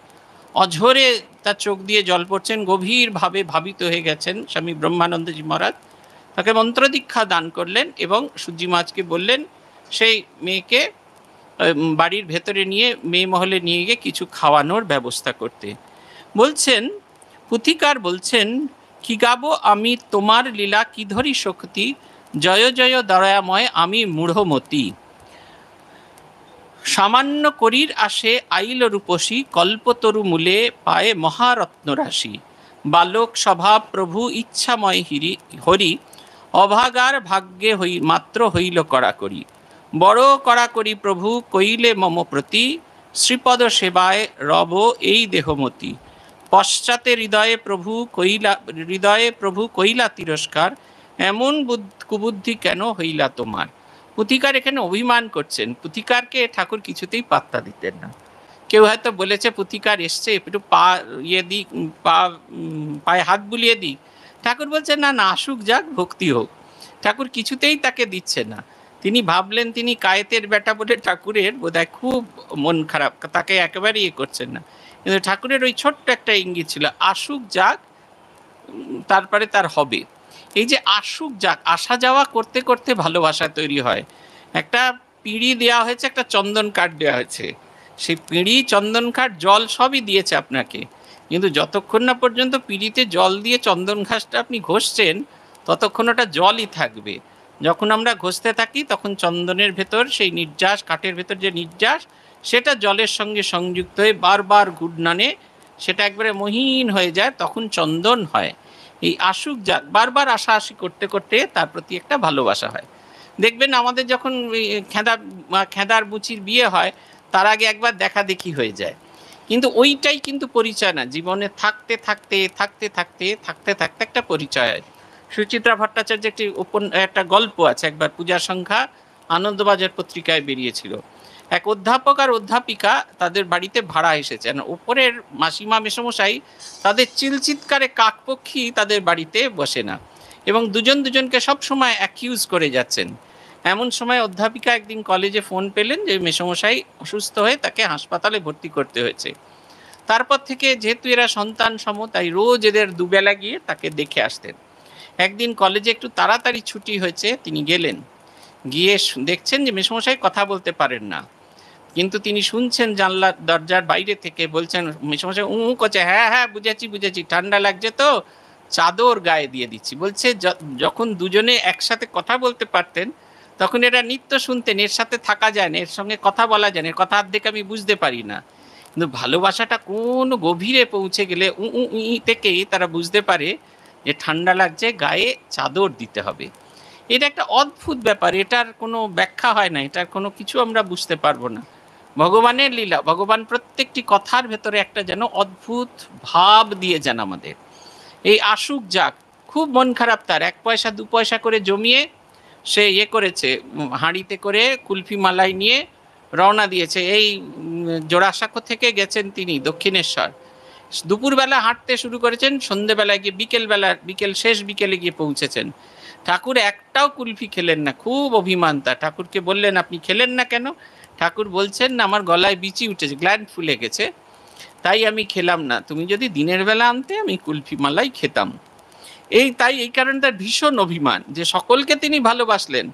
অঝরে তার চোখ দিয়ে জল পড়ছেন, গভীরভাবে ভাবিত হয়ে গেছেন। স্বামী ব্রহ্মানন্দজি মহারাজ তাকে মন্ত্রদীক্ষা দান করলেন এবং সূর্যি মহারাজকে বললেন সেই মেয়েকে বাড়ির ভেতরে নিয়ে, মেয়ে মহলে নিয়ে গিয়ে কিছু খাওয়ানোর ব্যবস্থা করতে। বলছেন, পুথিকার বলছেন, কি গাবো আমি তোমার লীলা, কি ধরি শক্তি, জয় জয় দয়াময় আমি মূঢ়মতি। সামান্য করির আসে আইল রূপসী, কল্পতরু মূলে পায়ে মহারত্ন রাশি। বালক স্বভাব প্রভু ইচ্ছাময় হরি, অভাগার ভাগ্যে মাত্র হইল কড়াকড়ি। বড় কড়াকড়ি প্রভু কইলে মম প্রতি, শ্রীপদ সেবায় রব এই দেহমতি। পশ্চাতে হৃদয়ে প্রভু কইলা তিরস্কার, এমন কুবুদ্ধি কেন হইলা তোমার। পুথিকার এখানে অভিমান করছেন। পুথিকারকে ঠাকুর কিছুতেই পাত্তা দিতেন না। কেউ হয়তো বলেছে পুথিকার এসছে, একটু পা দিই, পায়ে হাত বুলিয়ে দিই। ঠাকুর বলছেন, না না, আসুক যাক, ভক্তি হোক। ঠাকুর কিছুতেই তাকে দিচ্ছে না। তিনি ভাবলেন তিনি কায়েতের বেটা বলে ঠাকুরের বোধহয় খুব মন খারাপ, তাকে একেবারে করছেন না। কিন্তু ঠাকুরের ওই ছোট্ট একটা ইঙ্গিত ছিল, আসুক যাক, তারপরে তার হবে। এই যে আসুক যাক, আসা যাওয়া করতে করতে ভালোবাসা তৈরি হয়। একটা পিঁড়ি দেওয়া হয়েছে, একটা চন্দন কাঠ দেওয়া হয়েছে, সেই পিঁড়ি, চন্দন কাঠ, জল সবই দিয়েছে আপনাকে, কিন্তু যতক্ষণ না পর্যন্ত পিঁড়িতে জল দিয়ে চন্দন ঘাসটা আপনি ঘষছেন ততক্ষণ ওটা জলই থাকবে। যখন আমরা ঘষতে থাকি তখন চন্দনের ভেতর সেই নির্যাস, কাঠের ভেতর যে নির্যাস, সেটা জলের সঙ্গে সংযুক্ত হয়ে বারবার ঘূর্ণনে সেটা একবারে মহিন হয়ে যায়, তখন চন্দন হয়। এই আসুক যাক, বারবার আশাআশি করতে করতে তার প্রতি একটা ভালোবাসা হয়। দেখবেন আমাদের যখন খেদার বুচির বিয়ে হয়, তার আগে একবার দেখা দেখি হয়ে যায়, কিন্তু ওইটাই কিন্তু পরিচয় না। জীবনে থাকতে থাকতে থাকতে থাকতে থাকতে থাকতে একটা পরিচয় হয়। সুচিত্রা ভট্টাচার্যের একটা গল্প আছে, একবার পূজা সংখ্যা আনন্দবাজার পত্রিকায় বেরিয়েছিল। এক অধ্যাপক আর অধ্যাপিকা তাদের বাড়িতে ভাড়া এসেছেন। উপরের মাসিমা মেসমশাই তাদের চিলচিৎকারে কাকপক্ষী তাদের বাড়িতে বসে না, এবং দুজন দুজনকে সবসময় অ্যাকিউজ করে যাচ্ছেন। এমন সময় অধ্যাপিকা একদিন কলেজে ফোন পেলেন যে মেসমশাই অসুস্থ হয়ে তাকে হাসপাতালে ভর্তি করতে হয়েছে। তারপর থেকে যেহেতু এরা সন্তান সম, তাই রোজ এদের দুবেলা গিয়ে তাকে দেখে আসতেন। একদিন কলেজে একটু তাড়াতাড়ি ছুটি হয়েছে, তিনি গেলেন, গিয়ে দেখছেন যে মেসমশাই কথা বলতে পারেন না, কিন্তু তিনি শুনছেন জানলার দরজার বাইরে থেকে, বলছেন মেসমশাই করছে, হ্যাঁ হ্যাঁ বুঝেছি বুঝেছি, ঠান্ডা লাগছে তো চাদর গায়ে দিয়ে দিচ্ছি। বলছে যখন দুজনে একসাথে কথা বলতে পারতেন তখন এরা নিত্য শুনতেন, এর সাথে থাকা যায় না, এর সঙ্গে কথা বলা যায় না, কথা অর্ধেক আমি বুঝতে পারি না। কিন্তু ভালোবাসাটা কোন গভীরে পৌঁছে গেলে থেকেই তারা বুঝতে পারে যে ঠান্ডা লাগছে, গায়ে চাদর দিতে হবে। এটা একটা অদ্ভুত ব্যাপার, এটার কোনো ব্যাখ্যা হয় না, এটার কোনো কিছু আমরা বুঝতে পারবো না। ভগবানের লীলা, ভগবান প্রত্যেকটি কথার ভেতরে একটা যেন অদ্ভুত ভাব দিয়ে যান আমাদের। এই আসুক যাক, খুব মন খারাপ তার, 1 পয়সা 2 পয়সা করে জমিয়ে সে করেছে, হাঁড়িতে করে কুলফি মালাই নিয়ে রওনা দিয়েছে। এই জোড়াসাঁকো থেকে গেছেন তিনি দক্ষিণেশ্বর, দুপুরবেলা হাঁটতে শুরু করেছেন, সন্ধেবেলায় গিয়ে শেষ বিকেলে গিয়ে পৌঁছেছেন। ঠাকুর একটাও কুলফি খেলেন না, খুব অভিমান তার। ঠাকুরকে বললেন, আপনি খেলেন না কেন? ঠাকুর বলছেন, না আমার গলায় বিচি উঠেছে, গ্ল্যান্ড ফুলে গেছে, তাই আমি খেলাম না, তুমি যদি দিনের বেলা আনতে আমি কুলফি মালাই খেতাম। এই কারণে তার ভীষণ অভিমান যে সকলকে তিনি ভালোবাসলেন,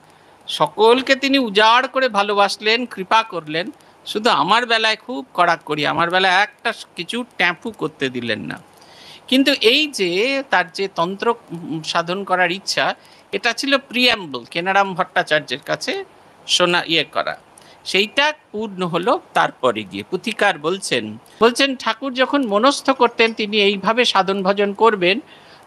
সকলকে তিনি উজাড় করে ভালোবাসলেন, কৃপা করলেন, শুধু আমার বেলায় খুব কড়াকড়ি, আমার বেলায় একটা কিছু ট্যাঁপু করতে দিলেন না। কিন্তু এই যে তার যে তন্ত্র সাধন করার ইচ্ছা, এটা ছিল প্রিয়াম্বল, কেনারাম ভট্টাচার্যের কাছে শোনা করা, সেইটা পূর্ণ হলো তারপরে গিয়ে। পুথিকার বলছেন ঠাকুর যখন মনস্থ করতেন তিনি এইভাবে সাধন ভজন করবেন,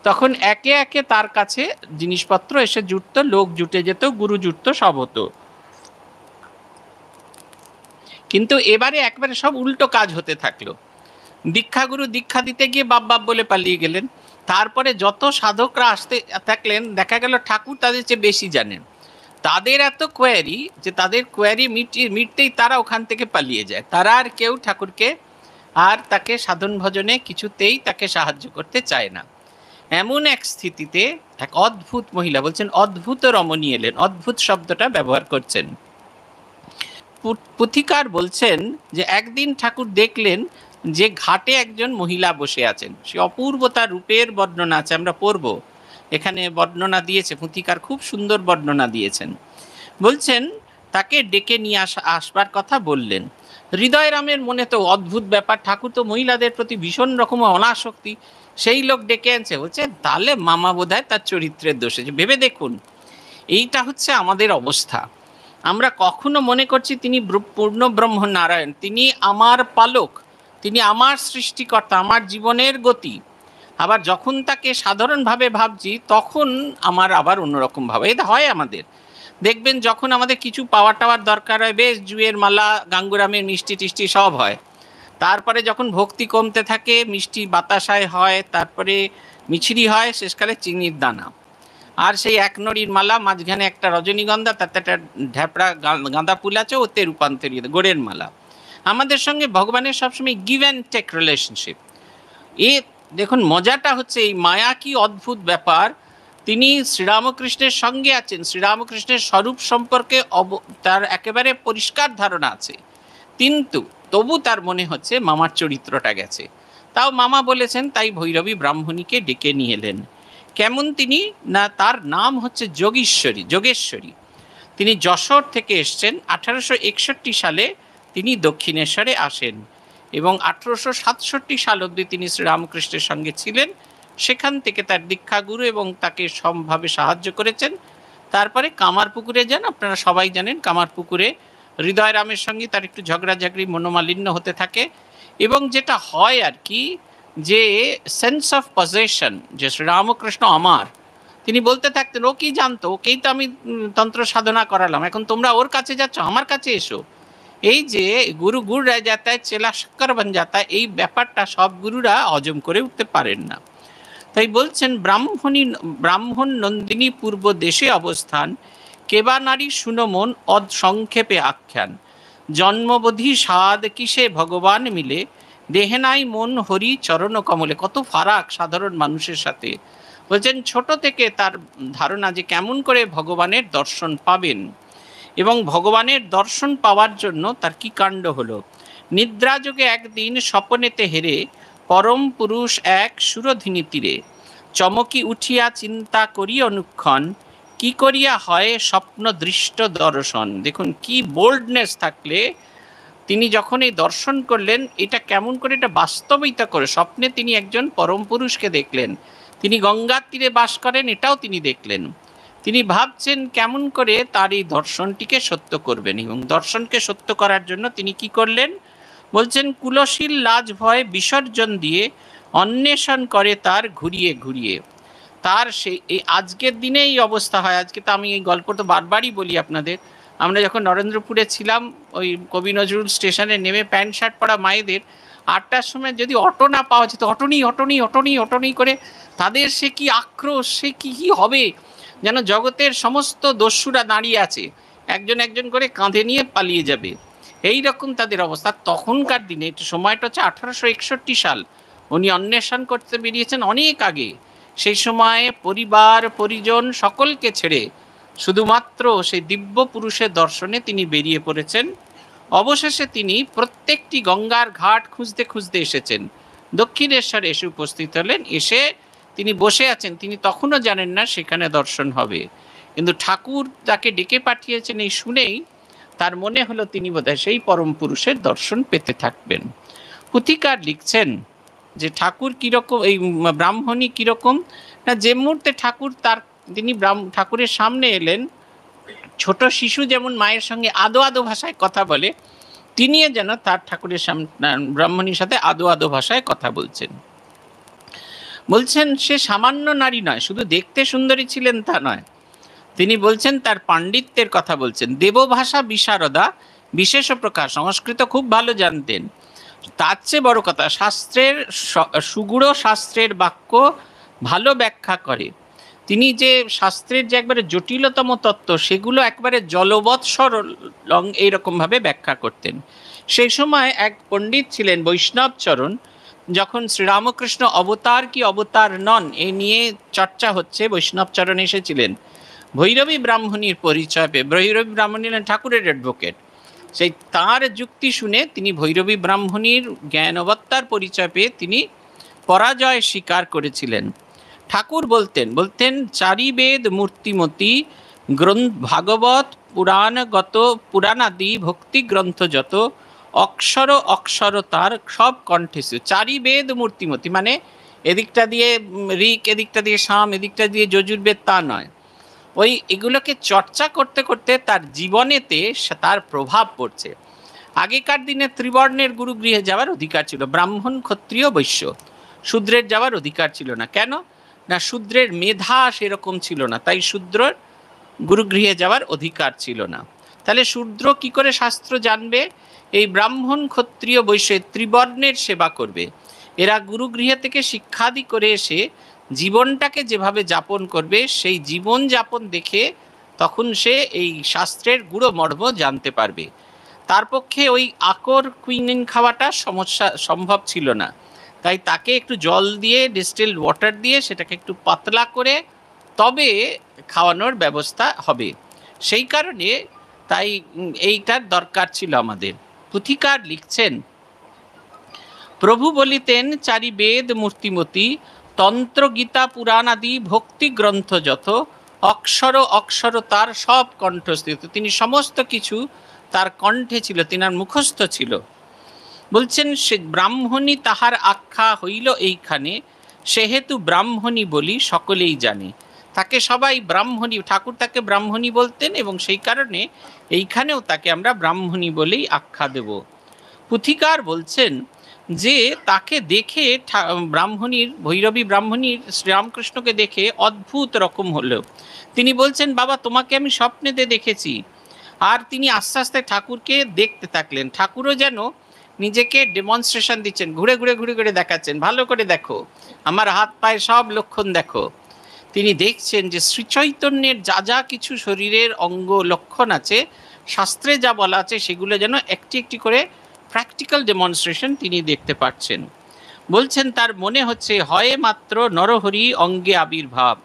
তখন একে একে তার কাছে জিনিসপত্র এসে জুটতো, লোক জুটে যেত, গুরু জুটতো, সব হতো। কিন্তু এবারে একবারে সব উল্টো কাজ হতে থাকলো। দীক্ষাগুরু দীক্ষা দিতে গিয়ে বাপ বাপ বলে পালিয়ে গেলেন। তারপরে যত সাধকরা আসতে থাকলেন, দেখা গেল ঠাকুর তাদের চেয়ে বেশি জানেন। তাদের এত কোয়ারি যে তাদের কোয়ারি মিটতেই তারা ওখান থেকে পালিয়ে যায়। তারা আর কেউ ঠাকুরকে আর তাকে সাধন ভজনে কিছুতেই তাকে সাহায্য করতে চায় না। এমন এক স্থিতিতে এক অদ্ভুত মহিলা, বলছেন অদ্ভুত রমণী এলেন, অদ্ভুত শব্দটা ব্যবহার করছেন। পুথিকার বলছেন যে একদিন ঠাকুর দেখলেন যে ঘাটে একজন মহিলা বসে আছেন, সে অপূর্বতার রূপের বর্ণনা আছে, আমরা পড়ব, এখানে বর্ণনা দিয়েছে পুথিকার, খুব সুন্দর বর্ণনা দিয়েছেন। বলছেন তাকে ডেকে নিয়ে আসবার কথা বললেন। হৃদয়রামের মনে তো অদ্ভুত ব্যাপার, ঠাকুর তো মহিলাদের প্রতি ভীষণ রকম অনাসক্তি, সেই লোক ডেকে আনছে। বলছে তাহলে মামা বোধহয় তার চরিত্রের দোষে। ভেবে দেখুন, এইটা হচ্ছে আমাদের অবস্থা। আমরা কখনো মনে করছি তিনি পূর্ণ ব্রহ্ম নারায়ণ, তিনি আমার পালক, তিনি আমার সৃষ্টিকর্তা, আমার জীবনের গতি। আবার যখন তাকে সাধারণভাবে ভাবছি তখন আমার আবার অন্যরকম ভাবে। এটা হয় আমাদের। দেখবেন যখন আমাদের কিছু পাওয়ার টাওয়ার দরকার হয়, বেশ জুয়ের মালা, গাঙ্গুরামের মিষ্টি টিষ্টি সব হয়। তারপরে যখন ভক্তি কমতে থাকে, মিষ্টি বাতাসায় হয়, তারপরে মিছরি হয়, শেষকালে চিনির দানা। আর সেই এক নড়ির মালা, মাঝখানে একটা রজনীগন্ধা, তাতে একটা ঢ্যাপড়া গাঁদা ফুল আছে, ওতে রূপান্তরিত গোড়ের মালা। আমাদের সঙ্গে ভগবানের সবসময় গিভ অ্যান্ড টেক রিলেশনশিপ। দেখুন মজাটা হচ্ছে এই মায়া কি অদ্ভুত ব্যাপার। তিনি শ্রীরামকৃষ্ণের সঙ্গে আছেন, শ্রীরামকৃষ্ণের স্বরূপ সম্পর্কে তার একেবারে পরিষ্কার ধারণা আছে, কিন্তু তবু তার মনে হচ্ছে মামার চরিত্রটা গেছে। তাও মামা বলেছেন, তাই ভৈরবী ব্রাহ্মণীকে ডেকে নিয়ে এলেন। কেমন তিনি না, তার নাম হচ্ছে যোগেশ্বরী। তিনি যশোর থেকে এসছেন। 1861 সালে তিনি দক্ষিণেশ্বরে আসেন এবং 1867 সাল অবধি তিনি শ্রীরামকৃষ্ণের সঙ্গে ছিলেন। সেখান থেকে তার দীক্ষাগুরু এবং তাকে সমভাবে সাহায্য করেছেন। তারপরে কামারপুকুরে যান, আপনারা সবাই জানেন কামারপুকুরে হৃদয়রামের সঙ্গে তার একটু ঝগড়াঝাগড়ি, মনোমালিন্য হতে থাকে। এবং যেটা হয় আর কি, যে সেন্স অফ পজেশন, যে শ্রীরামকৃষ্ণ আমার, তিনি বলতে থাকতেন ও কি জানতো, ওকেই তো আমি তন্ত্র সাধনা করালাম, এখন তোমরা ওর কাছে যাচ্ছ, আমার কাছে এসো। এই যে গুরু গুড় রয়ে যাতা হয়, চেলা শক্কর বন যাতা, এই ব্যাপারটা সব গুরুরা হজম করে উঠতে পারেন না। তাই বলছেন ব্রাহ্মণ নন্দিনী পূর্ব দেশে অবস্থান, কেবা নারী সুনমন অদ সংক্ষেপে আখ্যান, জন্মবোধি সাদ কিসে ভগবান মিলে, দেহে নাই মন হরি চরণ কমলে। কত ফারাক সাধারণ মানুষের সাথে। বলছেন ছোট থেকে তার ধারণা যে কেমন করে ভগবানের দর্শন পাবেন, এবং ভগবানের দর্শন পাওয়ার জন্য তার কি কাণ্ড হলো। নিদ্রাযোগে একদিন স্বপনেতে হেরে, পরম পুরুষ এক সুরধিনী তীরে, চমকি উঠিয়া চিন্তা করি অনুক্ষণ, কি করিয়া হয় স্বপ্ন দৃষ্ট দর্শন। দেখুন কি বোল্ডনেস থাকলে তিনি যখন এই দর্শন করলেন, এটা কেমন করে এটা বাস্তবিতা করে স্বপ্নে তিনি একজন পরম পুরুষকে দেখলেন, তিনি গঙ্গার তীরে বাস করেন, এটাও তিনি দেখলেন। তিনি ভাবছেন কেমন করে তার এই দর্শনটিকে সত্য করবেন, এবং দর্শনকে সত্য করার জন্য তিনি কি করলেন। বলছেন কুলশীল লাজ ভয় বিসর্জন দিয়ে, অন্বেষণ করে তার ঘুরিয়ে ঘুরিয়ে। তার সেই এই আজকের দিনে এই অবস্থা হয়। আজকে তো আমি এই গল্প তো বারবারই বলি আপনাদের। আমরা যখন নরেন্দ্রপুরে ছিলাম, ওই কবি নজরুল স্টেশনে নেমে প্যান্ট শার্ট পরা মায়েদের 8টার সময় যদি অটো না পাওয়া যেত, অটনি করে তাদের সে কি আক্রোশ, সে কি হবে, যেন জগতের সমস্ত দস্যুরা দাঁড়িয়ে আছে, একজন একজন করে কাঁধে নিয়ে পালিয়ে যাবে, এই রকম তাদের অবস্থা। তখনকার দিনে সময়টা হচ্ছে 1861 সাল, উনি অন্বেষণ করতে বেরিয়েছেন অনেক আগে। সেই সময়ে পরিবার পরিজন সকলকে ছেড়ে শুধুমাত্র সেই দিব্য পুরুষের দর্শনে তিনি বেরিয়ে পড়েছেন। অবশেষে তিনি প্রত্যেকটি গঙ্গার ঘাট খুঁজতে খুঁজতে এসেছেন, দক্ষিণেশ্বরে এসে উপস্থিত হলেন। এসে তিনি বসে আছেন, তিনি তখনও জানেন না সেখানে দর্শন হবে, কিন্তু ঠাকুর তাকে ডেকে পাঠিয়েছেন এই শুনেই তার মনে হলো তিনি বোধহয় সেই পরম পুরুষের দর্শন পেতে থাকবেন। পুথিকার লিখছেন যে ঠাকুর কিরকম, এই ব্রাহ্মণী কিরকম না, যে মুহূর্তে তিনি ঠাকুরের সামনে এলেন, ছোট শিশু যেমন মায়ের সঙ্গে আদো আদো ভাষায় কথা বলে, তিনিও যেন তার ঠাকুরের সামনে ব্রাহ্মণীর সাথে আদো আদো ভাষায় কথা বলছেন সে সামান্য নারী নয়, শুধু দেখতে সুন্দরী ছিলেন তা নয়, তিনি বলছেন তার পাণ্ডিত্যের কথা বলছেন। দেবভাষা বিশারদা, বিশেষ প্রকার, সংস্কৃত খুব ভালো জানতেন। তার চেয়ে বড় কথা, শাস্ত্রের সুগূঢ় শাস্ত্রের বাক্য ভালো ব্যাখ্যা করে। তিনি যে শাস্ত্রের যে একবারে জটিলতম তত্ত্ব সেগুলো একবারে জলবৎ সরল এইরকমভাবে ব্যাখ্যা করতেন। সেই সময় এক পণ্ডিত ছিলেন বৈষ্ণবচরণ, যখন শ্রীরামকৃষ্ণ অবতার কি অবতার নন এ নিয়ে চর্চা হচ্ছে, বৈষ্ণবচরণ এসেছিলেন ভৈরবী ব্রাহ্মণীর পরিচয় পেয়ে। ভৈরবী ব্রাহ্মণী হলেন ঠাকুরের অ্যাডভোকেট। সেই তাঁর যুক্তি শুনে তিনি ভৈরবী ব্রাহ্মণীর জ্ঞান অবতার পরিচয় পেয়ে তিনি পরাজয় স্বীকার করেছিলেন। ঠাকুর বলতেন চারি বেদ মূর্তিমতী ভাগবত পুরাণগত পুরাণাদি ভক্তি গ্রন্থ যত অক্ষর অক্ষর তার সব কণ্ঠে। চারি বেদ মূর্তিমতী মানে এদিকটা দিয়ে ঋক, এদিকটা দিয়ে সাম, এদিকটা দিয়ে যজুর্বেদ, তা নয়। ওই এগুলোকে চর্চা করতে করতে তার জীবনেতে তার প্রভাব পড়ছে। আগেকার দিনে ত্রিবর্ণের গুরুগৃহে যাওয়ার অধিকার ছিল, ব্রাহ্মণ ক্ষত্রিয় বৈশ্য, শূদ্রের যাওয়ার অধিকার ছিল না। কেন না, শূদ্রের মেধা সেরকম ছিল না, তাই শূদ্রের গুরুগৃহে যাওয়ার অধিকার ছিল না। তাহলে শূদ্র কি করে শাস্ত্র জানবে? এই ব্রাহ্মণ ক্ষত্রিয় বৈশ্য ত্রিবর্ণের সেবা করবে। এরা গুরুগৃহে থেকে শিক্ষাদি করে এসে জীবনটাকে যেভাবে যাপন করবে, সেই জীবন যাপন দেখে তখন সে এই শাস্ত্রের গুড়ো মর্ম জানতে পারবে। তার পক্ষে ওই আকর কুইনিন খাওয়াটা সম্ভব ছিল না, তাই তাকে একটু জল দিয়ে, ডিস্টিলড ওয়াটার দিয়ে সেটাকে একটু পাতলা করে তবে খাওয়ানোর ব্যবস্থা হবে। সেই কারণে তাই এইটার দরকার ছিল আমাদের। পুথিকার লিখছেন, প্রভু বলিতেন চারি বেদ মূর্তিমতী তন্ত্র গীতা পুরাণ আদি ভক্তি গ্রন্থ যত অক্ষর অক্ষর তার সব কণ্ঠস্থিত। তিনি সমস্ত কিছু তার কণ্ঠে ছিল, তিনার মুখস্থ ছিল। বলছেন সে ব্রাহ্মণী তাহার আখ্যা হইল এইখানে, সেহেতু ব্রাহ্মণী বলি সকলেই জানে। তাকে সবাই ব্রাহ্মণী, ঠাকুর তাকে ব্রাহ্মণী বলতেন এবং সেই কারণে এইখানেও তাকে আমরা ব্রাহ্মণী বলেই আখ্যা দেব। পুথিকার বলছেন যে তাকে দেখে ব্রাহ্মণীর, ভৈরবী ব্রাহ্মণীর শ্রীরামকৃষ্ণকে দেখে অদ্ভুত রকম হলো। তিনি বলছেন, বাবা তোমাকে আমি স্বপ্নেতে দেখেছি। আর তিনি আস্তে আস্তে ঠাকুরকে দেখতে থাকলেন। ঠাকুরও যেন নিজেকে ডেমনস্ট্রেশন দিচ্ছেন, ঘুরে ঘুরে ঘুরে ঘুরে দেখাচ্ছেন, ভালো করে দেখো, আমার হাত পায়ের সব লক্ষণ দেখো। তিনি দেখছেন যে শ্রীচৈতন্যের যা যা কিছু শরীরের অঙ্গ লক্ষণ আছে, শাস্ত্রে যা বলা আছে, সেগুলো যেন একটি একটি করে প্র্যাকটিক্যাল ডেমনস্ট্রেশন তিনি দেখতে পাচ্ছেন। বলছেন তার মনে হচ্ছে, হয় মাত্র নরহরি অঙ্গে আবির্ভাব,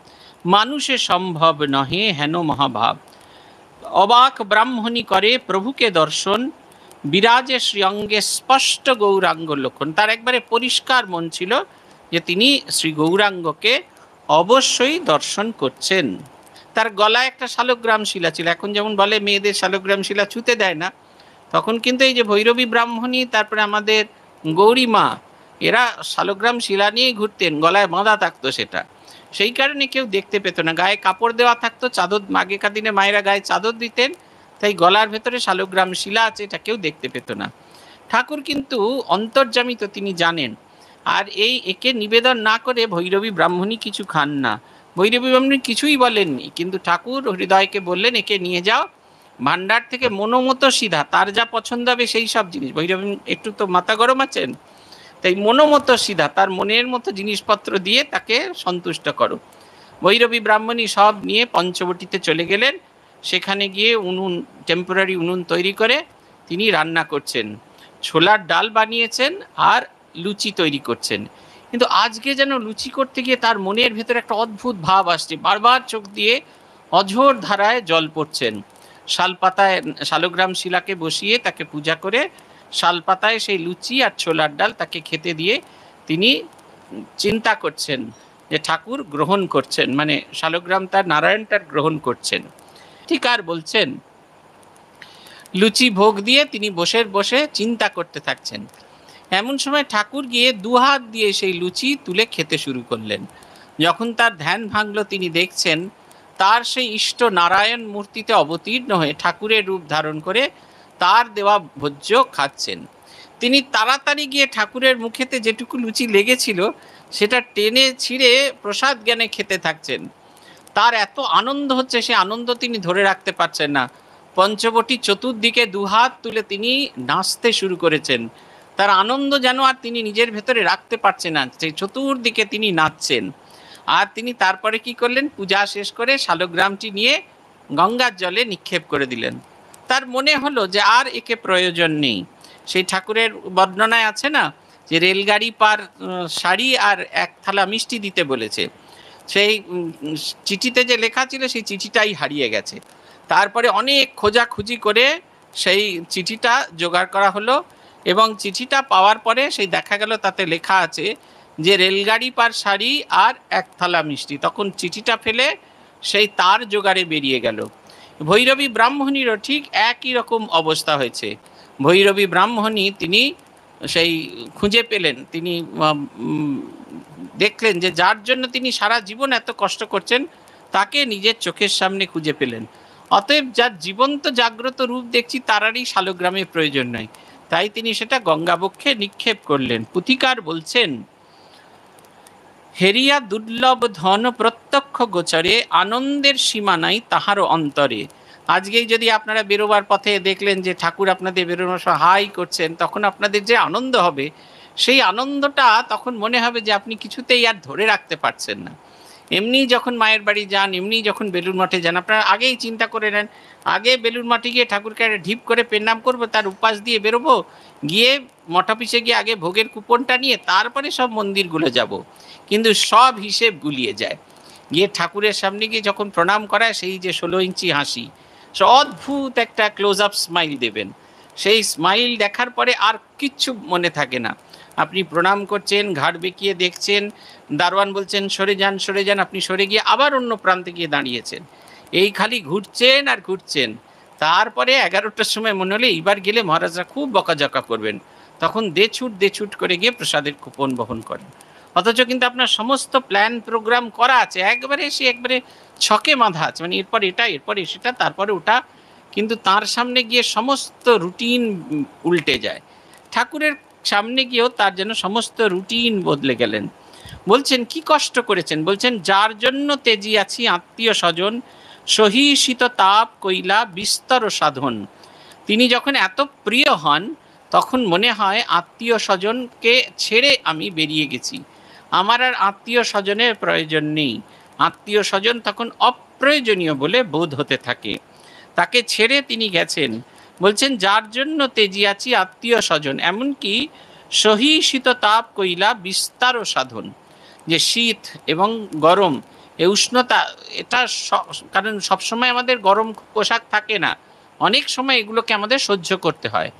মানুষে সম্ভব নহে হেন মহাভাব। অবাক ব্রাহ্মণী করে প্রভুকে দর্শন, বিরাজে শ্রী অঙ্গে স্পষ্ট গৌরাঙ্গ লক্ষণ। তার একবারে পরিষ্কার মন ছিল যে তিনি শ্রী গৌরাঙ্গকে অবশ্যই দর্শন করছেন। তার গলায় একটা শালগ্রাম শিলা ছিল। এখন যেমন বলে মেয়েদের শালগ্রাম শিলা ছুঁতে দেয় না, তখন কিন্তু এই যে ভৈরবী ব্রাহ্মণী, তারপরে আমাদের গৌরী মা, এরা শালগ্রাম শিলা নিয়েই ঘুরতেন, গলায় বাঁধা থাকতো সেটা। সেই কারণে কেউ দেখতে পেত না, গায়ে কাপড় দেওয়া থাকতো, চাদর, আগেকার দিনে মায়েরা গায়ে চাদর দিতেন, তাই গলার ভেতরে শালগ্রাম শিলা আছে, এটা কেউ দেখতে পেত না। ঠাকুর কিন্তু অন্তর্যামিত, তিনি জানেন। আর একে নিবেদন না করে ভৈরবী ব্রাহ্মণী কিছু খান না। ভৈরবী ব্রাহ্মণী কিছুই বলেননি, কিন্তু ঠাকুর হৃদয়কে বললেন, একে নিয়ে যাও ভান্ডার থেকে, মনোমতো সিধা, তার যা পছন্দ হবে সেই সব জিনিস। ভৈরবী একটু তো মাথা গরম আছেন, তাই মনোমতো সিধা, তার মনের মতো জিনিসপত্র দিয়ে তাকে সন্তুষ্ট করো। ভৈরবী ব্রাহ্মণী সব নিয়ে পঞ্চবটিতে চলে গেলেন। সেখানে গিয়ে উনুন, টেম্পোরারি উনুন তৈরি করে তিনি রান্না করছেন, ছোলার ডাল বানিয়েছেন আর লুচি তৈরি করছেন। কিন্তু আজকে যেন লুচি করতে গিয়ে তার মনের ভেতরে একটা অদ্ভুত ভাব আসছে, বারবার চোখ দিয়ে অঝোর ধারায় জল পড়ছেন। শালপাতায় শালগ্রাম শিলাকে বসিয়ে তাকে পূজা করে শালপাতায় সেই লুচি আর ছোলার ডাল তাকে খেতে দিয়ে তিনি চিন্তা করছেন যে ঠাকুর গ্রহণ করছেন, মানে শালগ্রাম তার নারায়ণ তার গ্রহণ করছেন। ঠিক আর বলছেন, লুচি ভোগ দিয়ে তিনি বসে বসে চিন্তা করতে থাকছেন। এমন সময় ঠাকুর গিয়ে দুহাত দিয়ে সেই লুচি তুলে খেতে শুরু করলেন। যখন তার ধ্যান ভাঙল, তিনি দেখছেন তার সেই ইষ্ট নারায়ণ মূর্তিতে অবতীর্ণ হয়ে ঠাকুরের রূপ ধারণ করে তার দেওয়া ভোজ্য খাচ্ছেন। তিনি তাড়াতাড়ি গিয়ে ঠাকুরের মুখেতে যেটুকু লুচি লেগেছিল সেটা টেনে ছিঁড়ে প্রসাদ জ্ঞানে খেতে থাকছেন। তার এত আনন্দ হচ্ছে, সে আনন্দ তিনি ধরে রাখতে পারছেন না। পঞ্চবটী চতুর্দিকে দুহাত তুলে তিনি নাচতে শুরু করেছেন। তার আনন্দ যেন আর তিনি নিজের ভেতরে রাখতে পারছেন না, সেই চতুর্দিকে তিনি নাচছেন। আর তিনি তারপরে কি করলেন, পূজা শেষ করে শালগ্রামটি নিয়ে গঙ্গার জলে নিক্ষেপ করে দিলেন। তার মনে হলো যে আর একে প্রয়োজন নেই। সেই ঠাকুরের বর্ণনায় আছে না যে রেলগাড়ি পার শাড়ি আর এক থালা মিষ্টি দিতে বলেছে, সেই চিঠিতে যে লেখা ছিল সেই চিঠিটাই হারিয়ে গেছে। তারপরে অনেক খোঁজাখুঁজি করে সেই চিঠিটা জোগাড় করা হলো, এবং চিঠিটা পাওয়ার পরে সেই দেখা গেল তাতে লেখা আছে যে রেলগাড়ি পার শাড়ি আর এক থালা মিষ্টি। তখন চিঠিটা ফেলে সেই তার জোগাড়ে বেরিয়ে গেল। ভৈরবী ব্রাহ্মণীরও ঠিক একই রকম অবস্থা হয়েছে। ভৈরবী ব্রাহ্মণী তিনি সেই খুঁজে পেলেন, তিনি দেখলেন যে যার জন্য তিনি সারা জীবন এত কষ্ট করছেন তাকে নিজের চোখের সামনে খুঁজে পেলেন। অতএব যার জীবন্ত জাগ্রত রূপ দেখছি তারারই শালগ্রামের প্রয়োজন নয়, তাই তিনি সেটা গঙ্গাবক্ষে নিক্ষেপ করলেন। পুথিকার বলছেন, হেরিয়া দুর্লভ ধন প্রত্যক্ষ গোচরে, আনন্দের সীমা নাই তাহারও অন্তরে। আজকেই যদি আপনারা বেরোবার পথে দেখলেন যে ঠাকুর আপনাদের বেরোনোর সময় হাই করছেন, তখন আপনাদের যে আনন্দ হবে, সেই আনন্দটা তখন মনে হবে যে আপনি কিছুতেই আর ধরে রাখতে পারছেন না। এমনি যখন মায়ের বাড়ি যান, এমনি যখন বেলুর মঠে যান, আপনারা আগেই চিন্তা করে নেন, আগে বেলুর মঠে গিয়ে ঠাকুরকে ঢিপ করে প্রণাম করবো, তার উপাস দিয়ে বেরোবো, গিয়ে মঠ অফিসে গিয়ে আগে ভোগের কুপনটা নিয়ে তারপরে সব মন্দিরগুলো যাব। কিন্তু সব হিসেব গুলিয়ে যায়। গিয়ে ঠাকুরের সামনে গিয়ে যখন প্রণাম করায়, সেই যে 16 ইঞ্চি হাসি, সে অদ্ভুত একটা ক্লোজ আপ স্মাইল দেবেন। সেই স্মাইল দেখার পরে আর কিচ্ছু মনে থাকে না। আপনি প্রণাম করছেন, ঘাড় বেঁকিয়ে দেখছেন, দারোয়ান বলছেন সরে যান সরে যান, আপনি সরে গিয়ে আবার অন্য প্রান্তে গিয়ে দাঁড়িয়েছেন। এই খালি ঘুরছেন আর ঘুরছেন। তারপরে 11টার সময় মনে হলে এইবার গেলে মহারাজরা খুব বকাঝকা করবেন, তখন দেছুট করে গিয়ে প্রসাদের কুপন বহন করেন। অথচ কিন্তু আপনার সমস্ত প্ল্যান প্রোগ্রাম করা আছে, একবারে ছকে বাঁধা আছে, মানে এরপর এটা, এরপরে সেটা, তারপরে ওটা, কিন্তু তার সামনে গিয়ে সমস্ত রুটিন উল্টে যায়। ঠাকুরের সামনে গিয়েও তার যেন সমস্ত রুটিন বদলে গেলেন। বলছেন কি কষ্ট করেছেন, বলছেন যার জন্য তেজি আছি আত্মীয় স্বজন, সহিষিত তাপ কইলা বিস্তর সাধন। তিনি যখন এত প্রিয় হন তখন মনে হয় আত্মীয় স্বজনকে ছেড়ে আমি বেরিয়ে গেছি, আমার আর আত্মীয় স্বজনের প্রয়োজন নেই। আত্মীয় স্বজন তখন অপ্রয়োজনীয় বলে বোধ হতে থাকে, তাকে ছেড়ে তিনি গেছেন। বলছেন যার জন্য তেজি আছি আত্মীয় স্বজন, এমনকি সহিষিত তাপ কইলা বিস্তার ও সাধন, যে শীত এবং গরম, এই উষ্ণতা, এটা কারণ সবসময় আমাদের গরম পোশাক থাকে না, অনেক সময় এগুলোকে আমাদের সহ্য করতে হয়।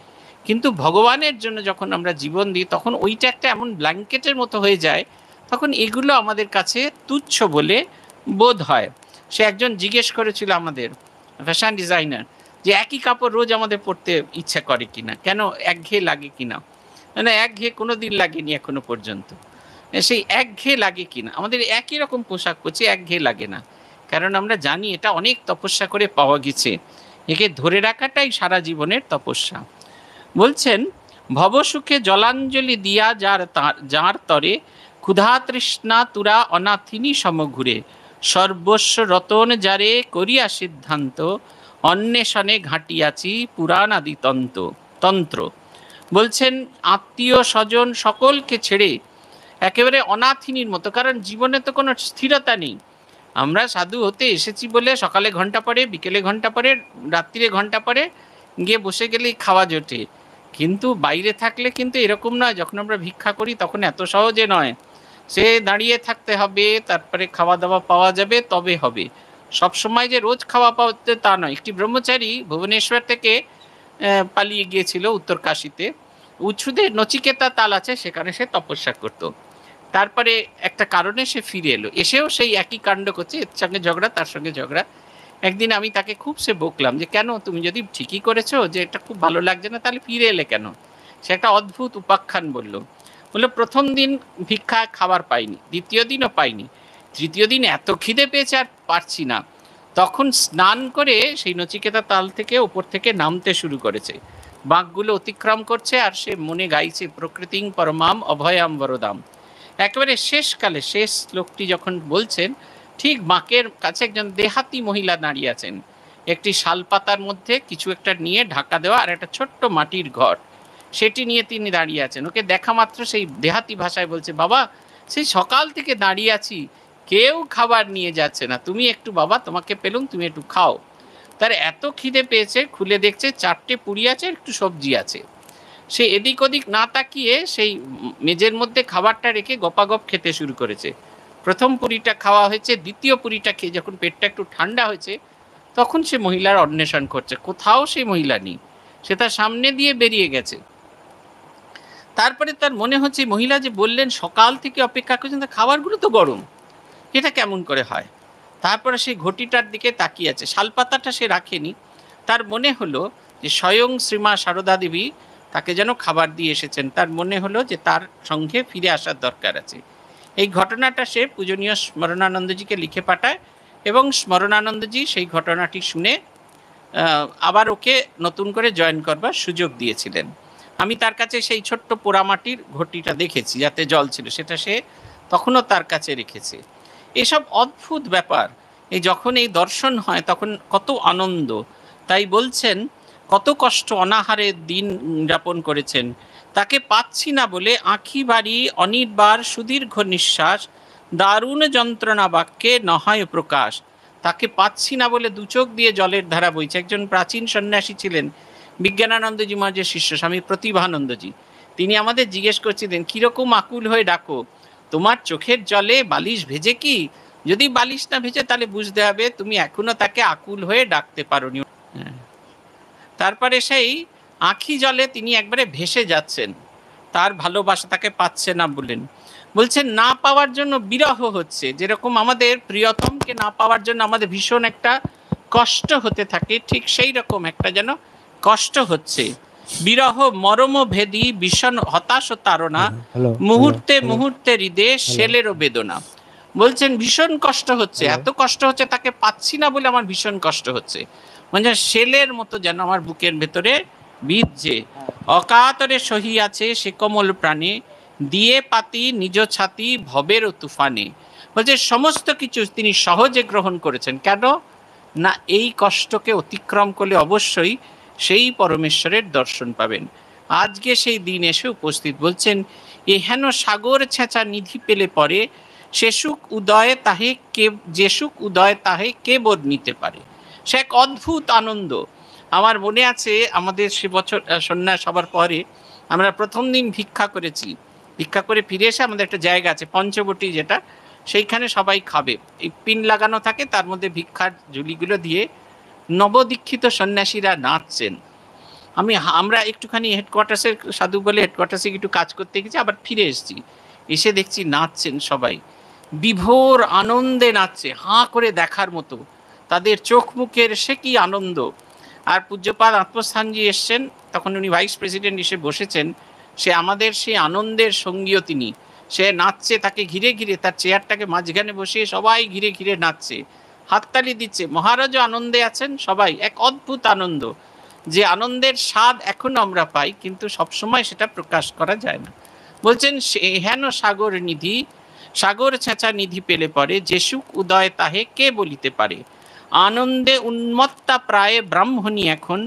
কিন্তু ভগবানের জন্য যখন আমরা জীবন দিই তখন ওইটা একটা এমন ব্ল্যাঙ্কেটের মতো হয়ে যায়, তখন এগুলো আমাদের কাছে তুচ্ছ বলে বোধ হয়। সে একজন জিজ্ঞেস করেছিল আমাদের ফ্যাশন ডিজাইনার, যে একই কাপড় রোজ আমাদের পরতে ইচ্ছা করে কিনা, কেন একঘেয়ে লাগে কিনা। মানে একঘেয়ে কোনো দিন লাগেনি এখনো পর্যন্ত। সেই একঘেয়ে লাগে কিনা, আমাদের একই রকম পোশাক পরছি, একঘেয়ে লাগে না, কারণ আমরা জানি এটা অনেক তপস্যা করে পাওয়া গেছে, একে ধরে রাখাটাই সারা জীবনের তপস্যা। বলছেন ভবসুখে জলাঞ্জলি দিয়া যার তরে, ক্ষুধা তৃষ্ণা তুরা অনাথিনী সমঘুরে, সর্বস্ব রতন যারে করিয়া সিদ্ধান্ত, অন্বেষণে ঘাঁটিয়াছি পুরাণাদি তন্ত্র। বলছেন আত্মীয় স্বজন সকলকে ছেড়ে একেবারে অনাথিনীর মতো, কারণ জীবনে তো কোনো স্থিরতা নেই। আমরা সাধু হতে এসেছি বলে সকালে ঘন্টা পরে, বিকেলে ঘন্টা পরে, রাত্রিরে ঘন্টা পরে গিয়ে বসে গেলেই খাওয়া জোটে। কিন্তু বাইরে থাকলে কিন্তু এরকম নয়, যখন আমরা ভিক্ষা করি তখন এত সহজে নয়, সে দাঁড়িয়ে থাকতে হবে, তারপরে খাওয়া দাওয়া পাওয়া যাবে তবে হবে। সবসময় যে রোজ খাওয়া পাওয়াতে তা নয়। একটি ব্রহ্মচারী ভুবনেশ্বর থেকে পালিয়ে গিয়েছিল উত্তর কাশীতে, উচ্ছুদে নচিকেতা তাল আছে, সেখানে সে তপস্যা করত। তারপরে একটা কারণে সে ফিরে এলো, এসেও সেই একই কাণ্ড করছে, এর সঙ্গে ঝগড়া তার সঙ্গে ঝগড়া। একদিন আমি তাকে খুব সে বকলাম যে কেন, তুমি যদি ঠিকই করেছো যে এটা খুব ভালো লাগছে না, তাহলে ফিরে এলে কেন? সে একটা অদ্ভুত উপাখ্যান বললো। প্রথম দিন ভিক্ষা খাবার পাইনি, দ্বিতীয় দিনও পাইনি, তৃতীয় দিন এত খিদে পেয়েছে আর পারছি না, তখন স্নান করে সেই নচিকেতা তাল থেকে ওপর থেকে নামতে শুরু করেছে, বাঁকগুলো অতিক্রম করছে আর সে মনে গাইছে প্রকৃতিং পরমাম অভয়াম বরদাম। একেবারে শেষকালে শেষ শ্লোকটি যখন বলছেন, ঠিক বাঁকের কাছে একজন দেহাতি মহিলা দাঁড়িয়ে আছেন, একটি শালপাতার মধ্যে কিছু একটা নিয়ে ঢাকা দেওয়া আর একটা ছোট্ট মাটির ঘর, সেটি নিয়ে তিনি দাঁড়িয়ে আছেন। ওকে দেখা মাত্র সেই দেহাতি ভাষায় বলছে, বাবা সেই সকাল থেকে দাঁড়িয়ে আছি, কেউ খাবার নিয়ে যাচ্ছে না, তুমি একটু বাবা, তোমাকে পেলুম, তুমি একটু খাও। তার এত খিদে পেয়েছে, খুলে দেখছে 4টে পুরি আছে, একটু সবজি আছে। সে এদিক ওদিক না তাকিয়ে সেই মেজের মধ্যে খাবারটা রেখে গপাগপ খেতে শুরু করেছে। প্রথম পুরিটা খাওয়া হয়েছে, দ্বিতীয় পুরিটা খেয়ে যখন পেটটা একটু ঠান্ডা হয়েছে, তখন সে মহিলার অন্বেষণ করছে, কোথাও সেই মহিলা নেই, সে তার সামনে দিয়ে বেরিয়ে গেছে। তারপরে তার মনে হচ্ছে মহিলা যে বললেন সকাল থেকে অপেক্ষা করছেন, তার খাবারগুলো তো গরম, এটা কেমন করে হয়? তারপরে সেই ঘটিটার দিকে তাকিয়ে আছে, শালপাতাটা সে রাখেনি। তার মনে হলো যে স্বয়ং শ্রীমা সারদা দেবী তাকে যেন খাবার দিয়ে এসেছেন, তার মনে হলো যে তার সঙ্গে ফিরে আসার দরকার আছে। এই ঘটনাটা সে পূজনীয় স্মরণানন্দজিকে লিখে পাঠায় এবং স্মরণানন্দজি সেই ঘটনাটি শুনে আবার ওকে নতুন করে জয়েন করবার সুযোগ দিয়েছিলেন। আমি তার কাছে সেই ছোট্ট পোড়ামাটির ঘটিটা দেখেছি, যাতে জল ছিল, সেটা সে তখনও তার কাছে রেখেছে। এসব অদ্ভুত ব্যাপার, এই যখন এই দর্শন হয় তখন কত আনন্দ। তাই বলছেন কত কষ্ট অনাহারে দিন যাপন করেছেন, তাকে পাচ্ছি না বলে আঁখি বাড়ি অনির্বার সুদীর্ঘ নিঃশ্বাস, দারুণ যন্ত্রণা বাক্যে নহায় প্রকাশ। তাকে পাচ্ছি না বলে দু চোখ দিয়ে জলের ধারা বইছে। একজন প্রাচীন সন্ন্যাসী ছিলেন, বিজ্ঞানানন্দজি মহারাজের শিষ্য স্বামী প্রতিভানন্দজি, তিনি আমাদের জিজ্ঞেস করছিলেন, কিরকম আকুল হয়ে ডাকো, তোমার চোখের জলে বালিশ ভেজে কি? যদি বালিশ না ভেজে তাহলে বুঝতে হবে তুমি এখনো তাকে আকুল হয়ে ডাকতে পারোনি। তারপরে সেই আঁখি জলে তিনি একবারে ভেসে যাচ্ছেন, তার ভালোবাসা তাকে পাচ্ছে না বলেন, বলছেন না পাওয়ার জন্য বিরহ হচ্ছে, যেরকম আমাদের প্রিয়তমকে না পাওয়ার জন্য আমাদের ভীষণ একটা কষ্ট হতে থাকে, ঠিক সেই রকম একটা যেন কষ্ট হচ্ছে। বিরহ মরম ভেদি ভীষণ হতাশ ও তাড়না, মুহূর্তে মুহূর্তে হৃদয়ে শেলেরও বেদনা। বলছেন ভীষণ কষ্ট হচ্ছে, এত কষ্ট হচ্ছে তাকে পাচ্ছি না বলে আমার ভীষণ কষ্ট হচ্ছে, মানে শেলের মতো যেন আমার বুকের ভেতরে বিধছে। অকাতরে সহি আছে সে কোমল প্রাণে, দিয়ে পাতি নিজ ছাতি ভবের তুফানে। বলছে সমস্ত কিছু তিনি সহজে গ্রহণ করেছেন, কেন না এই কষ্টকে অতিক্রম করলে অবশ্যই সেই পরমেশ্বরের দর্শন পাবেন। আজকে সেই দিন এসে উপস্থিত। বলছেন এহেন সাগর ছেঁচা নিধি পেলে পরে, সে সুখ উদয় তাহে কে, যে সুখ উদয় তাহে কে বোধ নিতে পারে। সে এক অদ্ভুত আনন্দ। আমার মনে আছে আমাদের সে বছর সন্ন্যাস হবার পরে আমরা প্রথম দিন ভিক্ষা করেছি, ভিক্ষা করে ফিরে এসে আমাদের একটা জায়গা আছে পঞ্চবটি, যেটা সেইখানে সবাই খাবে, এই পিন লাগানো থাকে, তার মধ্যে ভিক্ষার ঝুলিগুলো দিয়ে নবদীক্ষিত সন্ন্যাসীরা নাচছেন। আমরা একটুখানি হেডকোয়ার্টার্সের সাধু বলে হেডকোয়ার্টার্সে একটু কাজ করতে গেছি, আবার ফিরে এসেছি, এসে দেখছি নাচছেন সবাই, বিভোর আনন্দে নাচছে, হাঁ করে দেখার মতো, তাদের চোখ মুখের সে কি আনন্দ। আর পূজ্যপাদ আত্মস্থানজি এসছেন, তখন উনি ভাইস প্রেসিডেন্ট এসে বসেছেন, সে আমাদের সেই আনন্দের সঙ্গীও তিনি। সে নাচছে, তাকে ঘিরে ঘিরে, তার চেয়ারটাকে মাঝখানে বসিয়ে সবাই ঘিরে ঘিরে নাচছে, হাততালি দিচ্ছে, মহারাজও আনন্দে আছেন, সবাই এক অদ্ভুত আনন্দ, যে আনন্দের স্বাদ এখনো আমরা পাই, কিন্তু সবসময় সেটা প্রকাশ করা যায় না। বলছেন হেন সাগর নিধি, সাগর ছেঁচা নিধি পেলে পরে, যে সুখ উদয় তাহে কে বলিতে পারে। আনন্দে উন্মত্তা প্রায় ব্রাহ্মণী এখন,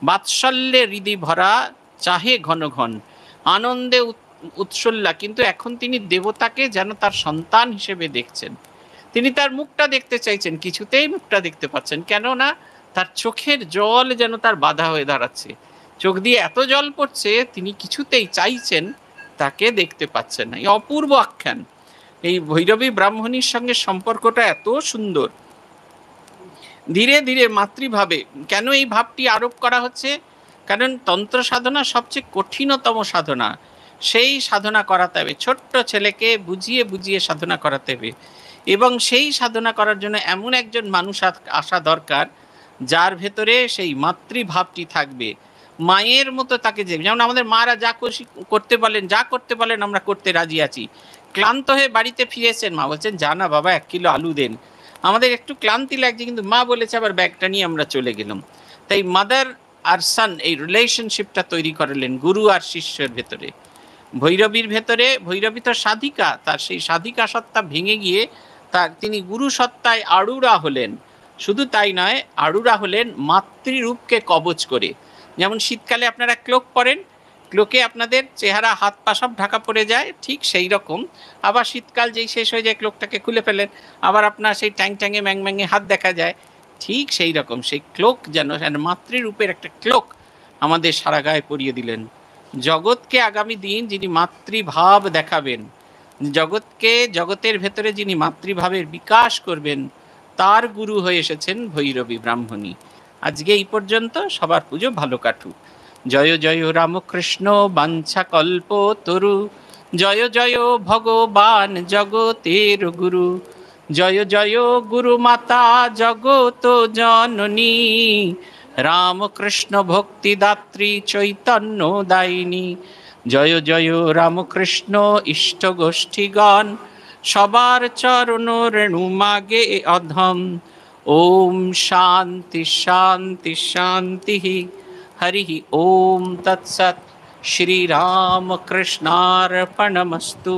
বাৎসল্যে হৃদি ভরা চাহে ঘন ঘন। আনন্দে উৎসল্লা, কিন্তু এখন তিনি দেবতাকে যেন তার সন্তান হিসেবে দেখছেন, তিনি তার মুখটা দেখতে চাইছেন, কিছুতেই মুখটা দেখতে পাচ্ছেন, কেননা তার চোখের জল যেন তার বাধা হয়ে দাঁড়াচ্ছে, চোখ দিয়ে এত জল পড়ছে, তিনি কিছুতেই চাইছেন, তাকে দেখতে পাচ্ছেন না। এই অপূর্ব আখ্যান, এই ভৈরবী ব্রাহ্মণীর সঙ্গে সম্পর্কটা এত সুন্দর। ধীরে ধীরে মাতৃভাবে, কেন এই ভাবটি আরোপ করা হচ্ছে, কারণ তন্ত্র সাধনা সবচেয়ে কঠিনতম সাধনা, সেই সাধনা করাতে হবে, ছোট্ট ছেলেকে বুঝিয়ে বুঝিয়ে সাধনা করাতে হবে। এবং সেই সাধনা করার জন্য এমন একজন মানুষ আসা দরকার যার ভেতরে সেই মাতৃভাবটি থাকবে, মায়ের মতো তাকে, যেমন আমাদের মারা যা করতে বলেন, যা করতে বলেন আমরা করতে রাজি আছি। ক্লান্ত হয়ে বাড়িতে ফিরেছেন, মা বলছেন যা না বাবা 1 কিলো আলু দেন, আমাদের একটু ক্লান্তি লাগছে কিন্তু মা বলেছে আবার ব্যাগটা নিয়ে আমরা চলে গেলাম। তাই মাদার আর সান এই রিলেশনশিপটা তৈরি করলেন গুরু আর শিষ্যের ভেতরে। ভৈরবীর ভেতরে, ভৈরবী তো সাধিকা, তার সেই সাধিকা সত্তা ভেঙে গিয়ে তিনি গুরু সত্তায় আড়ুরা হলেন। শুধু তাই নয়, আড়ুরা হলেন মাতৃরূপকে কবচ করে। যেমন শীতকালে আপনারা ক্লোক পরেন, ক্লোকে আপনাদের চেহারা হাত পা সব ঢাকা পড়ে যায়, ঠিক সেই রকম আবার শীতকাল যেই শেষ হয়ে যায় ক্লোকটাকে খুলে ফেলেন, আবার আপনার সেই ট্যাং ট্যাঙে ম্যাং ম্যাঙে হাত দেখা যায়। ঠিক সেই রকম সেই ক্লোক যেন মাতৃরূপের একটা ক্লোক আমাদের সারা গায়ে পরিয়ে দিলেন। জগৎকে আগামী দিন যিনি মাতৃভাব দেখাবেন, জগৎকে, জগতের ভেতরে যিনি মাতৃভাবের বিকাশ করবেন, তার গুরু হয়ে এসেছেন ভৈরবী ব্রাহ্মণী। আজকে এই পর্যন্ত, সবার পুজো ভালো কাটুক। জয় জয় রামকৃষ্ণ বাঞ্ছা কল্প তরু, জয় জয় ভগবান জগতের গুরু, জয় জয় গুরু মাতা জগত জননী, রামকৃষ্ণ ভক্তিদাত্রী চৈতন্য দায়িনী। জয় জয় রামকৃষ্ণ ইষ্ট গোষ্ঠীগণ, সবার চরণ রেণু মাগে অধম। ওম শান্তি শান্তি শান্তি। হরি ওম তৎসৎ। শ্রীরামকৃষ্ণার্পণমস্তু।